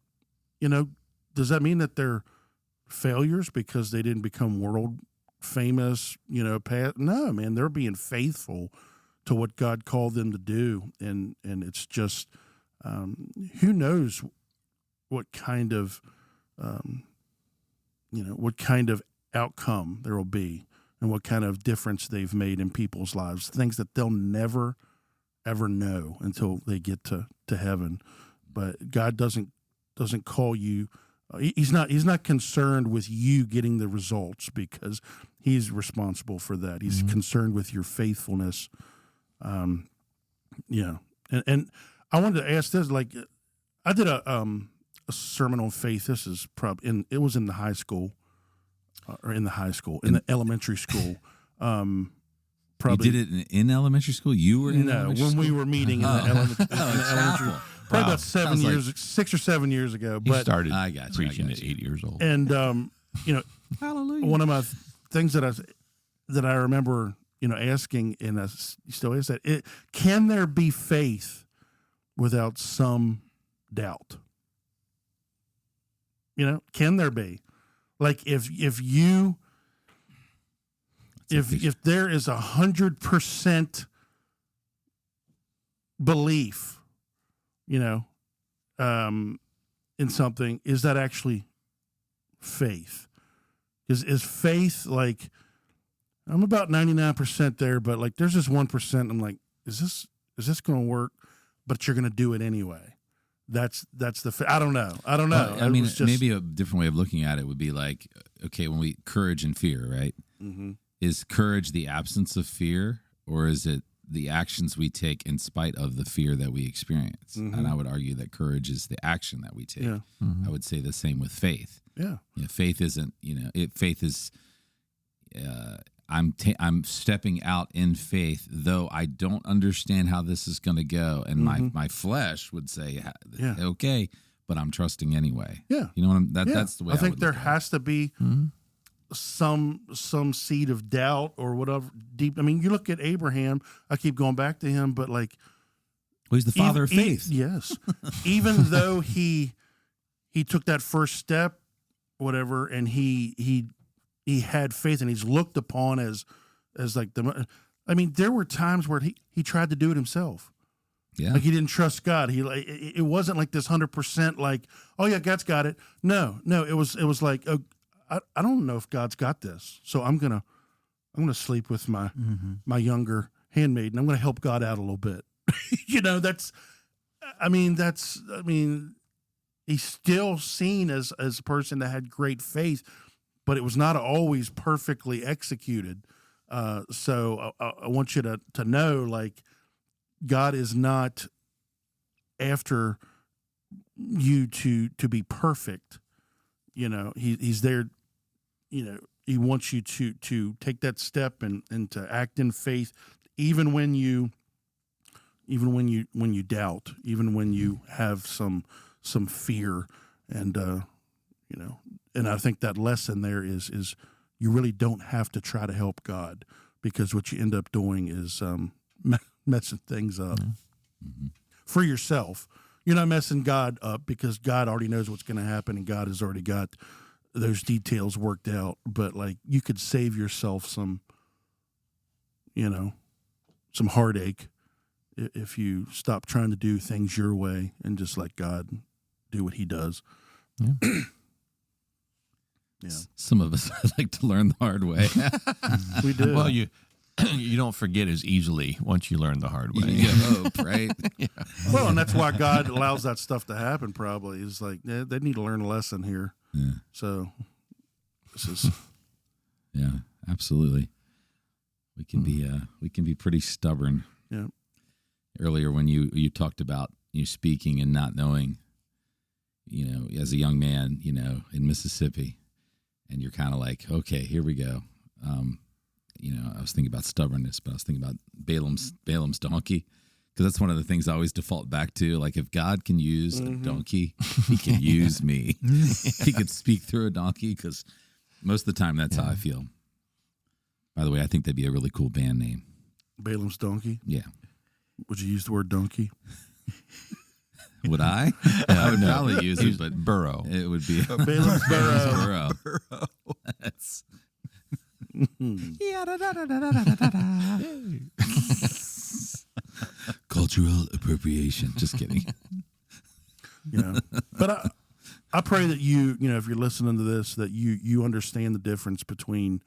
Speaker 4: does that mean that they're failures because they didn't become world famous, no, man, they're being faithful to what God called them to do. And it's just, who knows what kind of, what kind of outcome there will be and what kind of difference they've made in people's lives, things that they'll never, ever know until they get to heaven. But God doesn't call you. He's not concerned with you getting the results, because He's responsible for that. He's concerned with your faithfulness. And I wanted to ask this, like, I did a sermon on faith. This is probably it was in the high school, in the elementary school. Probably
Speaker 2: You did it in elementary school? You were in elementary
Speaker 4: when
Speaker 2: school?
Speaker 4: we were meeting in the elementary. Probably about 7 years, 6 or 7 years ago.
Speaker 3: He
Speaker 4: But
Speaker 3: started
Speaker 2: I got you,
Speaker 3: preaching at 8 years old.
Speaker 4: and
Speaker 2: Hallelujah.
Speaker 4: one of my things that I remember, asking, and I still ask that, can there be faith without some doubt? Can there be? Like, if there is 100% belief, in something, is that actually faith? Is faith like, I'm about 99% there, but like there's just 1%. I'm like, is this going to work? But you're going to do it anyway. That's the. I don't know.
Speaker 2: Well, I mean, maybe a different way of looking at it would be like, okay, when courage and fear, right?
Speaker 4: Mm-hmm.
Speaker 2: Is courage the absence of fear, or is it the actions we take in spite of the fear that we experience?
Speaker 4: Mm-hmm.
Speaker 2: And I would argue that courage is the action that we take.
Speaker 4: Yeah.
Speaker 2: I would say the same with faith.
Speaker 4: Yeah.
Speaker 2: Faith isn't. Faith is. I'm stepping out in faith, though I don't understand how this is going to go, and my flesh would say, okay, but I'm trusting anyway.
Speaker 4: Yeah.
Speaker 2: You know what that's the way
Speaker 4: I think
Speaker 2: would
Speaker 4: there
Speaker 2: look at it.
Speaker 4: has to be some seed of doubt or whatever deep. I mean, you look at Abraham. I keep going back to him, but like,
Speaker 2: well, he's the father of faith.
Speaker 4: Yes. Even though he took that first step, whatever, and he had faith, and he's looked upon as like I mean, there were times where he tried to do it himself.
Speaker 2: Yeah.
Speaker 4: Like, he didn't trust God. It wasn't like this 100% like, oh yeah, God's got it. No, it was like, oh, I don't know if God's got this, so I'm gonna sleep with my younger handmaid, and I'm gonna help God out a little bit. He's still seen as a person that had great faith, but it was not always perfectly executed. So I want you to know, like, God is not after you to be perfect. He's there. He wants you to take that step and to act in faith, even when you doubt, even when you have some fear, and and I think that lesson there is you really don't have to try to help God, because what you end up doing is messing things up for yourself. You're not messing God up, because God already knows what's going to happen, and God has already got those details worked out. But like, you could save yourself some heartache if you stop trying to do things your way and just let God do what he does.
Speaker 3: Yeah.
Speaker 4: Yeah.
Speaker 2: Some of us like to learn the hard way.
Speaker 4: We do.
Speaker 3: Well, you don't forget as easily once you learn the hard way.
Speaker 2: You hope, right?
Speaker 3: Yeah.
Speaker 4: Well, and that's why God allows that stuff to happen, probably. It's like, they need to learn a lesson here.
Speaker 2: Yeah.
Speaker 4: So this is
Speaker 2: Yeah, absolutely. We can be pretty stubborn.
Speaker 4: Yeah.
Speaker 2: Earlier, when you talked about you speaking and not knowing, as a young man, in Mississippi, and you're kind of like, okay, here we go. I was thinking about stubbornness, but I was thinking about Balaam's donkey, because that's one of the things I always default back to. Like, if God can use a donkey, he can use me. He could speak through a donkey, because most of the time that's how I feel. By the way, I think that'd be a really cool band name.
Speaker 4: Balaam's donkey.
Speaker 2: Yeah.
Speaker 4: Would you use the word donkey?
Speaker 2: Would I? I would probably use it, but
Speaker 3: burrow.
Speaker 2: it would be
Speaker 4: Balaam's burrow.
Speaker 2: burrow. That's cultural appropriation. Just kidding.
Speaker 4: But I pray that if you're listening to this, that you understand the difference between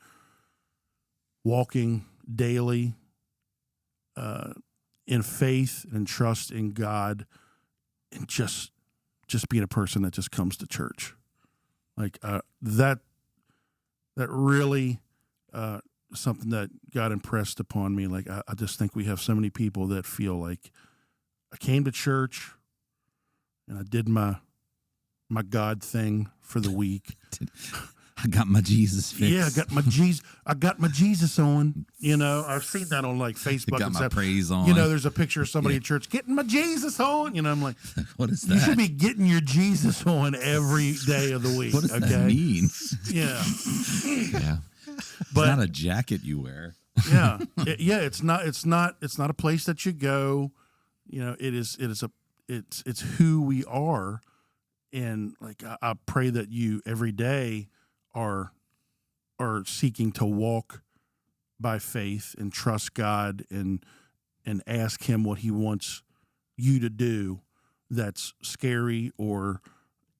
Speaker 4: walking daily in faith and trust in God, and just being a person that just comes to church. Like that really something that God impressed upon me. Like, I just think we have so many people that feel like, I came to church and I did my God thing for the week.
Speaker 2: I got my Jesus fix.
Speaker 4: Yeah, I got my Jesus on. I've seen that on like Facebook.
Speaker 2: I got
Speaker 4: and
Speaker 2: my
Speaker 4: stuff.
Speaker 2: praise on.
Speaker 4: There's a picture of somebody at church getting my Jesus on. I'm like,
Speaker 2: what is that?
Speaker 4: you should be getting your Jesus on every day of the week.
Speaker 2: What does that mean?
Speaker 4: Yeah,
Speaker 3: Yeah.
Speaker 4: but
Speaker 2: It's not a jacket you wear.
Speaker 4: yeah, it's not a place that you go. It's who we are, and like I pray that you every day are seeking to walk by faith and trust God and ask him what he wants you to do that's scary or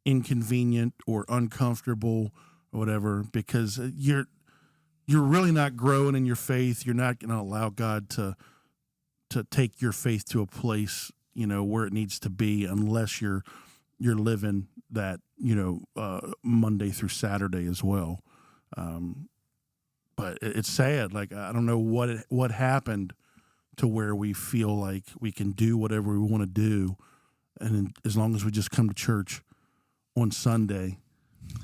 Speaker 4: inconvenient or uncomfortable or whatever, because you're really not growing in your faith. You're not going to allow God to take your faith to a place, where it needs to be, unless you're living that, Monday through Saturday as well. But it's sad. Like, I don't know what happened to where we feel like we can do whatever we want to do. And as long as we just come to church on Sunday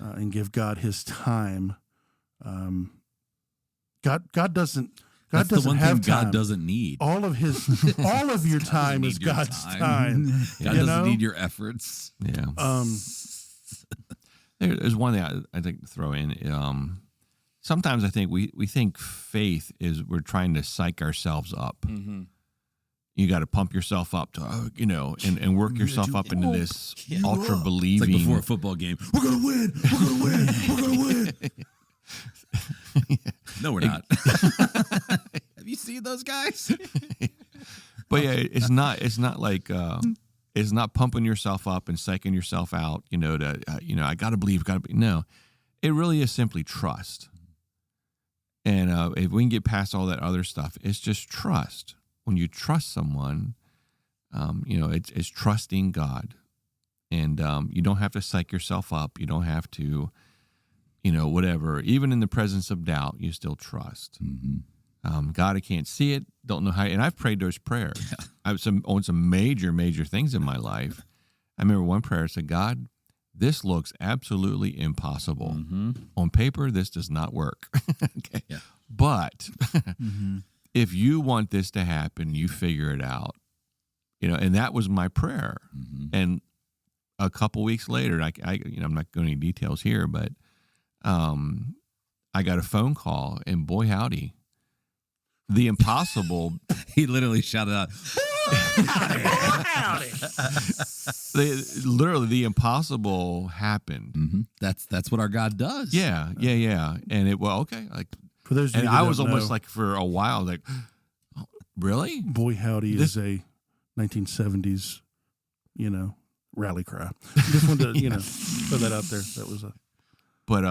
Speaker 4: and give God his time, God doesn't. God
Speaker 2: That's the
Speaker 4: doesn't
Speaker 2: one
Speaker 4: have
Speaker 2: thing
Speaker 4: time.
Speaker 2: God doesn't need.
Speaker 4: All of your time is
Speaker 2: need your
Speaker 4: God's
Speaker 2: time.
Speaker 4: time.
Speaker 2: God doesn't need your efforts.
Speaker 3: Yeah. There's one thing I think to throw in. Sometimes I think we think faith is we're trying to psych ourselves up.
Speaker 2: Mm-hmm.
Speaker 3: You got to pump yourself up to, and work yourself up into this ultra
Speaker 2: It's
Speaker 3: believing.
Speaker 2: like before a football game. We're gonna win. We're gonna win. We're gonna win. No, we're not. Have you seen those guys?
Speaker 3: But yeah, it's not like it's not pumping yourself up and psyching yourself out. I got to believe. No, it really is simply trust. And if we can get past all that other stuff, it's just trust. When you trust someone, it's trusting God, and you don't have to psych yourself up. You don't have to, whatever, even in the presence of doubt, you still trust. God, I can't see it, don't know how, and I've prayed those prayers. I've on some major things in my life. I remember one prayer said, God, this looks absolutely impossible. On paper, this does not work. Okay.
Speaker 2: Yeah.
Speaker 3: But if you want this to happen, you figure it out. And that was my prayer. And a couple weeks later, I'm not going into details here, but I got a phone call, and boy, howdy, the impossible.
Speaker 2: He literally shouted out,
Speaker 3: literally, the impossible happened.
Speaker 2: That's what our God does.
Speaker 3: Yeah. And okay. Like,
Speaker 4: For those of you
Speaker 3: and
Speaker 4: that
Speaker 3: I was
Speaker 4: don't
Speaker 3: almost
Speaker 4: know,
Speaker 3: like for a while, like, oh, really?
Speaker 4: Boy Howdy is a 1970s, rally cry. Just wanted to, throw that out there. That was a.
Speaker 3: But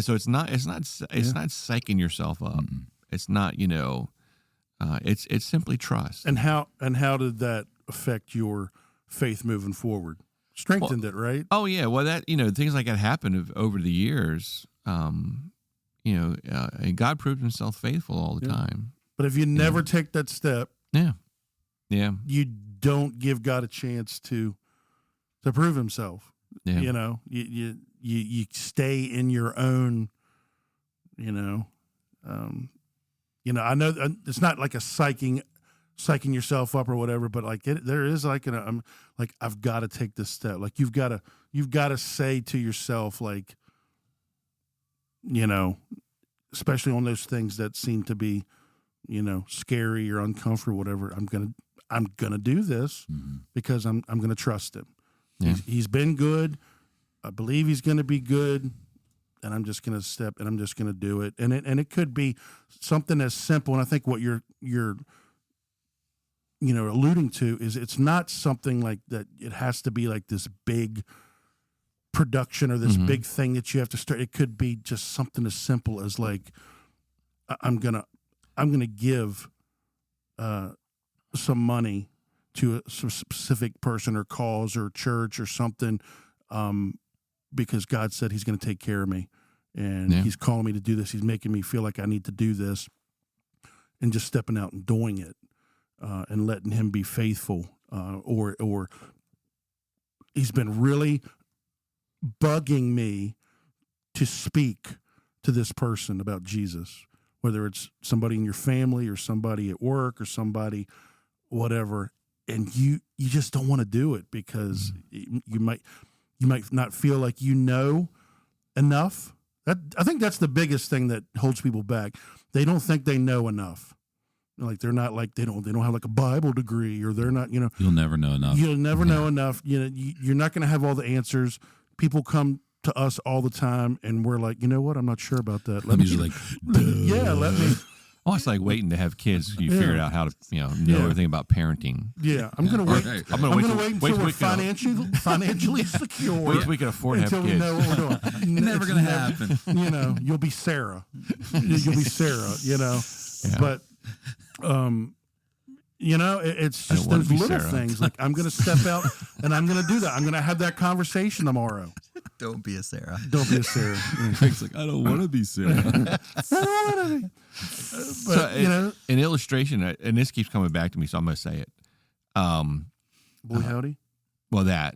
Speaker 3: so it's not psyching yourself up. It's not, it's simply trust.
Speaker 4: And how did that affect your faith moving forward? Strengthened it, right?
Speaker 3: Oh yeah. Well, that things like that happened over the years. And God proved Himself faithful all the time.
Speaker 4: But if you never take that step,
Speaker 3: yeah,
Speaker 4: you don't give God a chance to prove Himself.
Speaker 3: Yeah.
Speaker 4: You stay in your own. I know it's not like a psyching yourself up or whatever, but like there is like I've got to take this step. Like you've got to say to yourself, like, especially on those things that seem to be, scary or uncomfortable, whatever. I'm gonna do this because I'm gonna trust Him.
Speaker 3: Yeah.
Speaker 4: He's been good. I believe He's gonna be good. And I'm just going to step and I'm just going to do it. And it could be something as simple. And I think what you're alluding to is it's not something like that. It has to be like this big production or this big thing that you have to start. It could be just something as simple as like, I'm going to give some money to a specific person or cause or church or something, because God said He's going to take care of me, and He's calling me to do this. He's making me feel like I need to do this, and just stepping out and doing it, and letting Him be faithful. Or He's been really bugging me to speak to this person about Jesus, whether it's somebody in your family or somebody at work or somebody, whatever, and you just don't want to do it because you might not feel like enough. I think that's the biggest thing that holds people back. They don't think they know enough. Like they're not like they don't have like a Bible degree, or they're not.
Speaker 2: You'll never know enough.
Speaker 4: You'll never know enough. You're not going to have all the answers. People come to us all the time, and we're like, you know what? I'm not sure about that.
Speaker 2: I'm usually like,
Speaker 4: let me.
Speaker 3: Oh, it's like waiting to have kids. You figure out how to, know everything about parenting.
Speaker 4: Yeah, I'm gonna wait.
Speaker 2: Right.
Speaker 4: I'm gonna wait until we're financially secure.
Speaker 3: Wait till we can afford to have
Speaker 4: until we
Speaker 3: kids.
Speaker 4: know what we're doing.
Speaker 2: never going to happen.
Speaker 4: You'll be Sarah. You'll be Sarah.
Speaker 3: Yeah.
Speaker 4: But it's just those little
Speaker 3: Sarah.
Speaker 4: things. Like I'm gonna step out and I'm gonna do that. I'm gonna have that conversation tomorrow.
Speaker 5: Don't be a Sarah.
Speaker 4: Don't be a Sarah.
Speaker 2: Craig's like, I don't want to be Sarah.
Speaker 4: But
Speaker 3: an illustration, and this keeps coming back to me, so I'm going to say it.
Speaker 4: boy howdy.
Speaker 3: Well, that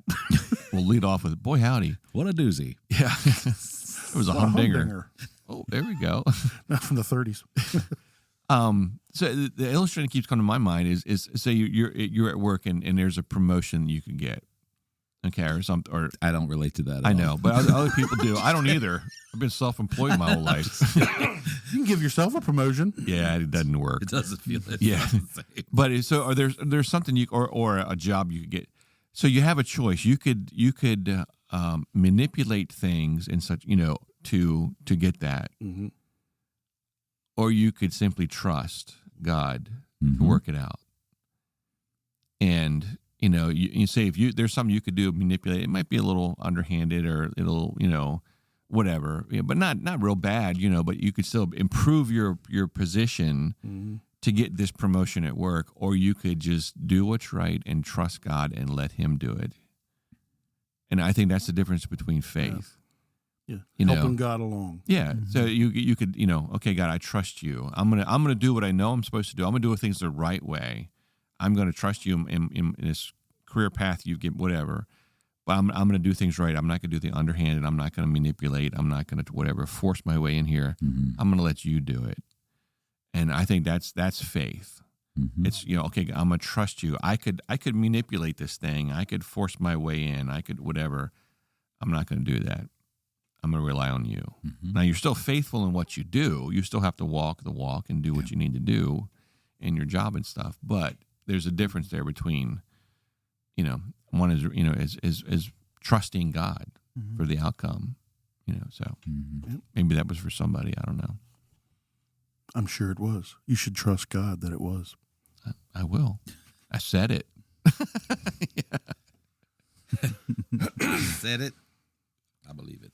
Speaker 3: we'll lead off with boy howdy.
Speaker 2: What a doozy.
Speaker 3: Yeah, it was a
Speaker 4: What a
Speaker 3: humdinger. Oh, there we go.
Speaker 4: Not from the 30s.
Speaker 3: So the illustration that keeps coming to my mind is say you're at work and there's a promotion you could get. Okay, or something, or
Speaker 2: I don't relate to that at
Speaker 3: I
Speaker 2: all.
Speaker 3: know, but other people do. I don't either. I've been self-employed my whole life.
Speaker 4: You can give yourself a promotion.
Speaker 3: Yeah, it doesn't work.
Speaker 2: It doesn't feel it.
Speaker 3: Yeah, but so there's something or a job you could get. So you have a choice. You could manipulate things in such to get that, or you could simply trust God to work it out. And you say if there's something you could do, manipulate. It might be a little underhanded or it'll whatever, but not real bad. But you could still improve your position to get this promotion at work, or you could just do what's right and trust God and let Him do it. And I think that's the difference between faith.
Speaker 4: Yeah,
Speaker 3: You
Speaker 4: helping
Speaker 3: know.
Speaker 4: God along.
Speaker 3: Yeah. So you could, okay, God, I trust you. I'm gonna do what I know I'm supposed to do. I'm gonna do things the right way. I'm gonna trust you in this career path you give, whatever. But I'm gonna do things right. I'm not gonna do the underhanded. I'm not gonna manipulate. I'm not gonna force my way in here.
Speaker 2: Mm-hmm.
Speaker 3: I'm gonna let you do it. And I think that's faith.
Speaker 2: Mm-hmm.
Speaker 3: It's okay, I'm gonna trust you. I could manipulate this thing. I could force my way in. I could whatever. I'm not gonna do that. I'm going to rely on you.
Speaker 2: Mm-hmm.
Speaker 3: Now, you're still faithful in what you do. You still have to walk the walk and do what you need to do in your job and stuff. But there's a difference there between, one is, is trusting God for the outcome, so maybe that was for somebody. I don't know.
Speaker 4: I'm sure it was. You should trust God that it was.
Speaker 3: I will. I said it.
Speaker 2: Said it. I believe it.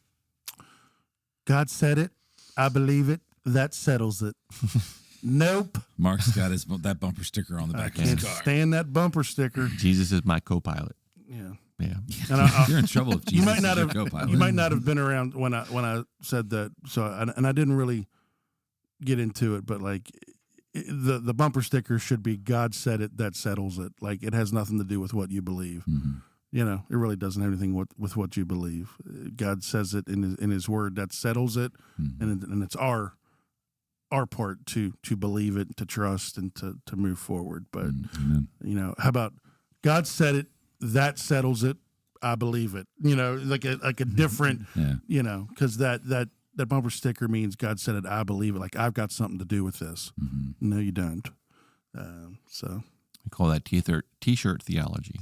Speaker 4: God said it. I believe it. That settles it. Nope.
Speaker 2: Mark's got that bumper sticker on the
Speaker 4: I
Speaker 2: back of his
Speaker 4: can't
Speaker 2: car.
Speaker 4: stand that bumper sticker.
Speaker 3: Jesus is my co-pilot.
Speaker 4: Yeah.
Speaker 3: Yeah.
Speaker 4: And
Speaker 2: You're in trouble if Jesus
Speaker 4: you might not
Speaker 2: is your
Speaker 4: have.
Speaker 2: co-pilot.
Speaker 4: You might not have been around when I said that. So and I didn't really get into it, but like the bumper sticker should be God said it. That settles it. Like it has nothing to do with what you believe.
Speaker 2: Mm-hmm.
Speaker 4: It really doesn't have anything with what you believe. God says it in His Word. That settles it, and it's our part to believe it, to trust, and to move forward. But how about God said it? That settles it. I believe it. Like a different. Because that bumper sticker means God said it. I believe it. Like I've got something to do with this.
Speaker 2: Mm-hmm.
Speaker 4: No, you don't. So
Speaker 3: We call that t-shirt theology.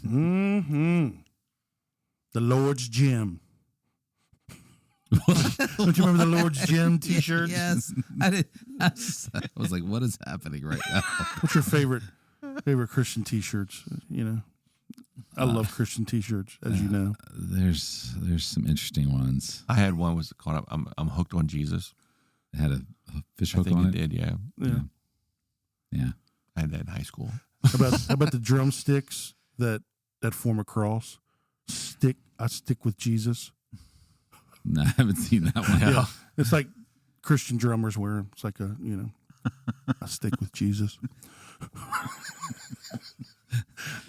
Speaker 4: the Lord's Gym. Don't you remember the Lord's Gym T-shirts?
Speaker 2: Yes, I did. I was like, "What is happening right now?"
Speaker 4: What's your favorite Christian T-shirts? I love Christian T-shirts, as you know.
Speaker 2: There's some interesting ones.
Speaker 3: I had one was called I'm hooked on Jesus.
Speaker 2: It had a fish
Speaker 3: I
Speaker 2: hook
Speaker 3: think
Speaker 2: on
Speaker 3: it
Speaker 2: it.
Speaker 3: did, yeah.
Speaker 2: Yeah.
Speaker 3: I had that in high school.
Speaker 4: How about the drumsticks that form a cross? I stick with Jesus.
Speaker 2: No, I haven't seen that one.
Speaker 4: Yeah, it's like Christian drummers wear 'em. It's like I stick with Jesus.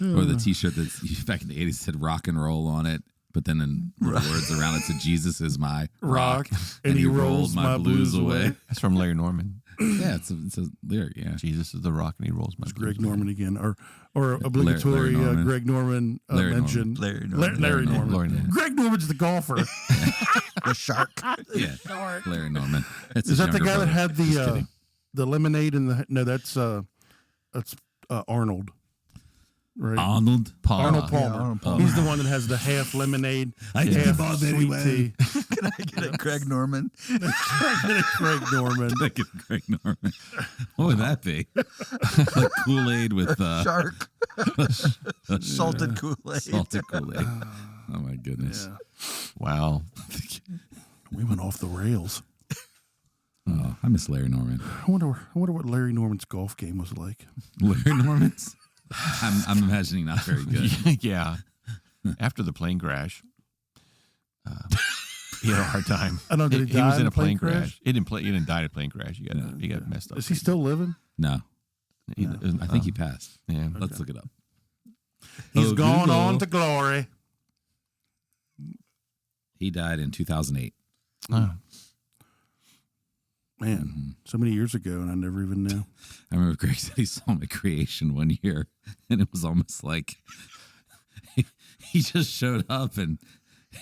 Speaker 2: Or the T-shirt that back in the '80s said "rock and roll" on it, but then in the words around it said "Jesus is my rock,
Speaker 4: and he rolls my blues away."
Speaker 3: That's from Larry Norman.
Speaker 2: Yeah, it's a lyric. Yeah,
Speaker 3: Jesus is the rock and he rolls my
Speaker 4: It's
Speaker 3: blues
Speaker 4: Greg
Speaker 3: away.
Speaker 4: Norman again, or obligatory
Speaker 2: Larry Norman.
Speaker 4: Greg Norman mention.
Speaker 5: Larry Norman.
Speaker 4: Larry Norman.
Speaker 3: Larry Norman.
Speaker 4: Greg Norman's the golfer.
Speaker 5: The shark.
Speaker 2: yeah. Larry Norman. It's
Speaker 4: Is
Speaker 2: his
Speaker 4: that the
Speaker 2: younger
Speaker 4: guy that
Speaker 2: brother.
Speaker 4: had the lemonade and the? No, that's Arnold. Right.
Speaker 2: Arnold Palmer?
Speaker 4: Arnold Palmer.
Speaker 5: Yeah, Arnold Palmer.
Speaker 4: He's the one that has the half lemonade,
Speaker 2: I get
Speaker 4: half
Speaker 2: the ball
Speaker 4: sweet
Speaker 2: anyway.
Speaker 4: tea.
Speaker 5: Can I get a Greg Norman?
Speaker 4: Greg Norman.
Speaker 2: Like a Greg Norman. What would that be? Like Kool-Aid with
Speaker 5: Shark. Salted Kool-Aid.
Speaker 2: salted Kool-Aid. Oh my goodness.
Speaker 4: Yeah.
Speaker 3: Wow.
Speaker 4: We went off the rails.
Speaker 2: Oh, I miss Larry Norman.
Speaker 4: I wonder what Larry Norman's golf game was like.
Speaker 2: Larry Norman's? I'm imagining not very good.
Speaker 3: Yeah. After the plane crash, he had a hard time.
Speaker 4: I don't know, did he
Speaker 3: He
Speaker 4: die
Speaker 3: was
Speaker 4: in
Speaker 3: in
Speaker 4: a
Speaker 3: a plane
Speaker 4: plane
Speaker 3: crash.
Speaker 4: crash?
Speaker 3: He didn't die in a plane crash. He got messed up.
Speaker 4: Is he still living?
Speaker 2: No,
Speaker 3: He-
Speaker 2: I think he passed.
Speaker 3: Yeah.
Speaker 2: Let's look it up.
Speaker 4: He's
Speaker 2: Oh,
Speaker 4: gone
Speaker 2: Google.
Speaker 4: on to glory.
Speaker 2: He died in 2008.
Speaker 3: Oh.
Speaker 4: Man, so many years ago, and I never even knew.
Speaker 2: I remember Greg said he saw him at Creation one year, and it was almost like he just showed up, and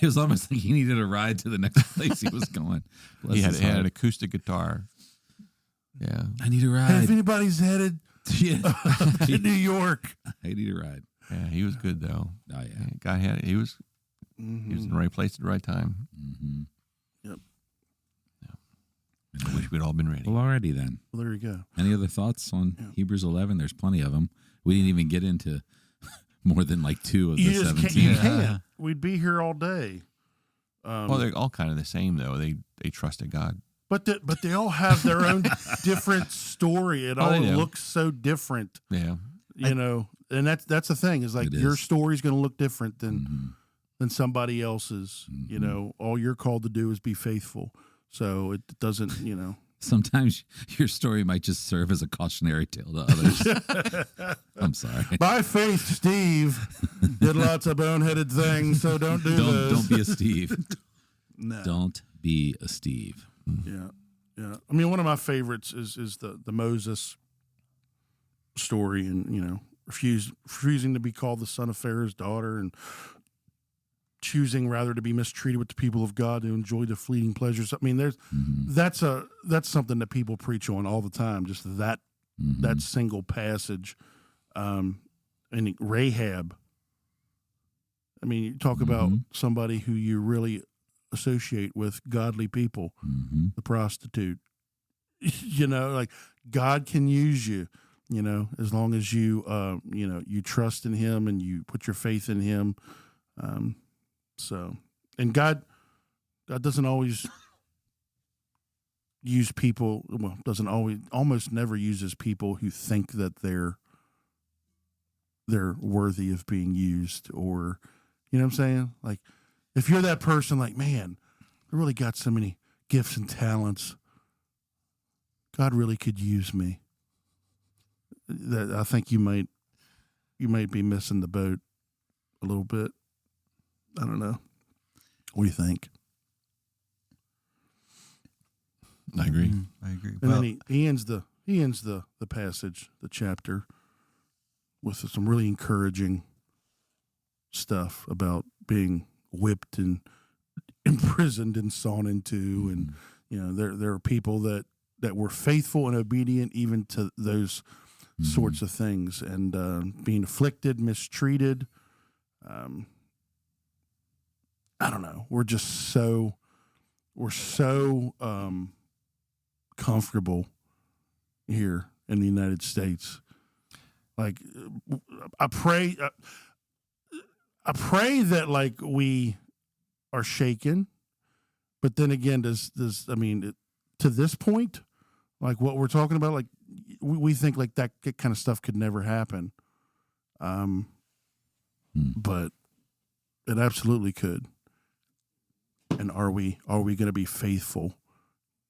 Speaker 2: it was almost like he needed a ride to the next place he was going. Bless
Speaker 3: He had
Speaker 2: his
Speaker 3: an
Speaker 2: heart.
Speaker 3: acoustic guitar. Yeah.
Speaker 2: I need a
Speaker 4: Hey, if
Speaker 2: ride.
Speaker 4: anybody's headed
Speaker 2: Yeah.
Speaker 4: to New York,
Speaker 2: I need a ride.
Speaker 3: Yeah, he was good though.
Speaker 2: Oh yeah.
Speaker 3: Guy he was in the right place at the right time.
Speaker 2: Mm-hmm.
Speaker 3: I wish we'd all been ready.
Speaker 2: Well, alrighty then.
Speaker 4: well, there you go.
Speaker 2: Any other thoughts on Hebrews 11? There's plenty of them. We didn't even get into more than like 2 of the
Speaker 4: You just
Speaker 2: 17.
Speaker 4: can't. You
Speaker 3: Yeah.
Speaker 4: can't. We'd be here all day.
Speaker 3: Well, they're all kind of the same though. They trusted God.
Speaker 4: But they all have their own different story. It all
Speaker 3: they do.
Speaker 4: looks so different,
Speaker 3: Yeah.
Speaker 4: and that's the thing is like
Speaker 2: It
Speaker 4: your
Speaker 2: is.
Speaker 4: story's going to look different than than somebody else's.
Speaker 2: Mm-hmm.
Speaker 4: You know, all you're called to do is be faithful. So it doesn't,
Speaker 2: Sometimes your story might just serve as a cautionary tale to others. I'm sorry.
Speaker 4: By faith, Steve did lots of boneheaded things, so don't do this.
Speaker 2: Don't be a Steve.
Speaker 4: No.
Speaker 2: Don't be a Steve.
Speaker 4: Yeah. I mean, one of my favorites is the Moses story, and refusing to be called the son of Pharaoh's daughter, and choosing rather to be mistreated with the people of God to enjoy the fleeting pleasures. I mean, that's something that people preach on all the time. Just that single passage, and Rahab. I mean, you talk about somebody who you really associate with godly people, the prostitute. Like God can use you, as long as you, you trust in Him and you put your faith in Him. And God doesn't always use people. Well, almost never uses people who think that they're worthy of being used, or, you know what I'm saying? Like, if you're that person, like, man, I really got so many gifts and talents. God really could use me. That I think you might be missing the boat a little bit. I don't know. What do you think?
Speaker 3: I agree.
Speaker 5: I agree.
Speaker 4: And then he ends the passage, the chapter, with some really encouraging stuff about being whipped and imprisoned and sawn into, and there are people that were faithful and obedient even to those sorts of things, and being afflicted, mistreated. I don't know. We're so comfortable here in the United States. Like, I pray that, like, we are shaken, but then again, to this point, like what we're talking about, like we think like that kind of stuff could never happen. But it absolutely could. And are we going to be faithful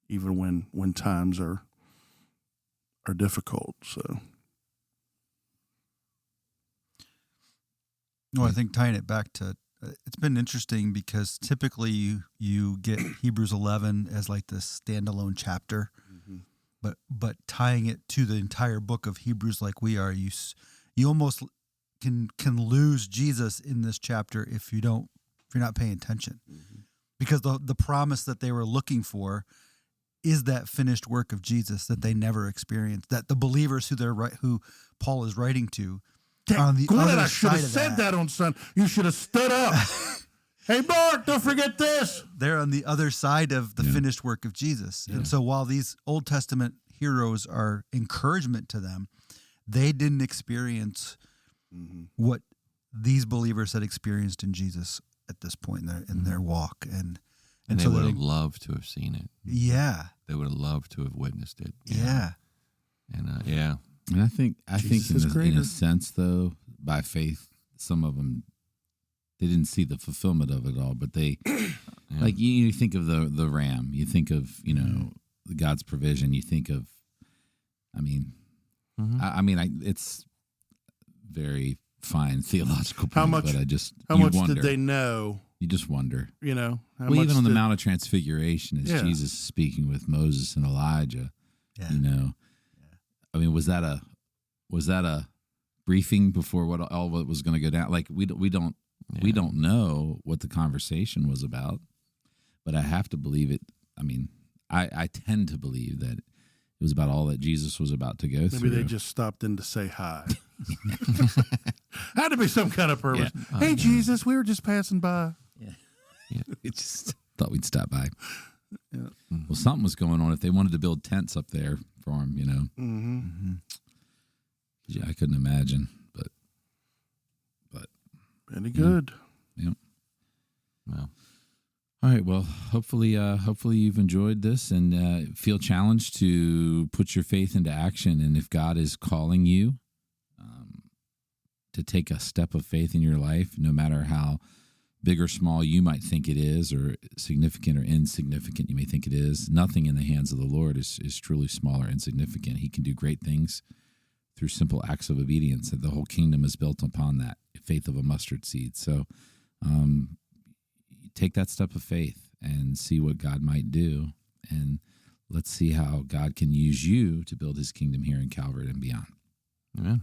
Speaker 4: even when times are difficult? So,
Speaker 5: no, I think tying it back to it's been interesting because typically you get Hebrews 11 as like this standalone chapter, but tying it to the entire book of Hebrews like we are, you almost can lose Jesus in this chapter if you're not paying attention. Because the promise that they were looking for is that finished work of Jesus that they never experienced. That the believers who Paul is writing to are on the other
Speaker 4: I should
Speaker 5: side
Speaker 4: have
Speaker 5: of
Speaker 4: said that on Sunday. You should have stood up. Hey, Mark, don't forget this.
Speaker 5: They're on the other side of the finished work of Jesus. And so while these Old Testament heroes are encouragement to them, they didn't experience what these believers had experienced in Jesus at this point in their walk, and
Speaker 3: they
Speaker 5: so
Speaker 3: would have loved to have seen it.
Speaker 5: Yeah,
Speaker 3: they would have loved to have witnessed it.
Speaker 5: Yeah,
Speaker 3: and
Speaker 2: and I think in a sense, though, by faith, some of them they didn't see the fulfillment of it all, but they like you think of the ram, you think of God's provision, you think of, it's very fine theological point,
Speaker 4: how much
Speaker 2: wonder.
Speaker 4: did they know?
Speaker 2: You just wonder.
Speaker 4: How
Speaker 2: well,
Speaker 4: much
Speaker 2: even on the Mount of Transfiguration, as Jesus is speaking with Moses and Elijah, was that a briefing before what was going to go down? Like we don't know what the conversation was about, but I have to believe it. I tend to believe that it was about all that Jesus was about to go through.
Speaker 4: Maybe they just stopped in to say hi. Had to be some kind of purpose.
Speaker 2: Yeah.
Speaker 4: Hey, Jesus, we were just passing by.
Speaker 2: Yeah. We just thought we'd stop by. Yeah. Well, something was going on if they wanted to build tents up there for him, Yeah, I couldn't imagine, but
Speaker 4: very good.
Speaker 2: Yeah. Well. All right. Well, hopefully you've enjoyed this and feel challenged to put your faith into action. And if God is calling you to take a step of faith in your life, no matter how big or small you might think it is, or significant or insignificant you may think it is, nothing in the hands of the Lord is truly small or insignificant. He can do great things through simple acts of obedience. The whole kingdom is built upon that faith of a mustard seed. So take that step of faith and see what God might do, and let's see how God can use you to build his kingdom here in Calvert and beyond.
Speaker 3: Amen.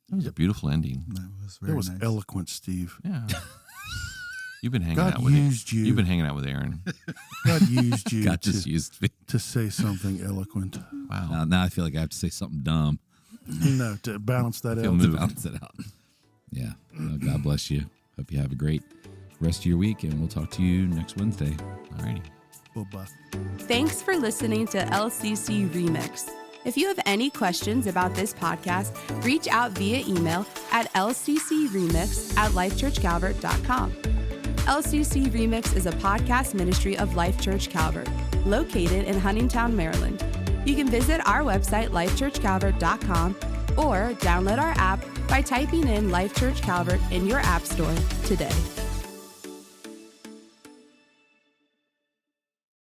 Speaker 3: That was a beautiful ending.
Speaker 4: That was
Speaker 5: nice.
Speaker 4: eloquent, Steve.
Speaker 3: Yeah. You've been hanging
Speaker 4: God
Speaker 3: out with
Speaker 4: used you.
Speaker 3: You've been hanging out with Aaron.
Speaker 4: God used you
Speaker 2: God just used me.
Speaker 4: to say something eloquent.
Speaker 3: Wow.
Speaker 2: Now I feel like I have to say something dumb
Speaker 4: No, to balance that
Speaker 3: feel
Speaker 4: out.
Speaker 3: moved.
Speaker 2: to balance it out. Yeah. Well, God bless you. Hope you have a great rest of your week, and we'll talk to you next Wednesday.
Speaker 3: Alrighty.
Speaker 4: Bye-bye.
Speaker 1: Thanks for listening to LCC Remix. If you have any questions about this podcast, reach out via email at lccremix@lifechurchcalvert.com. LCC Remix is a podcast ministry of Life Church Calvert, located in Huntingtown, Maryland. You can visit our website, lifechurchcalvert.com, or download our app by typing in Life Church Calvert in your app store today.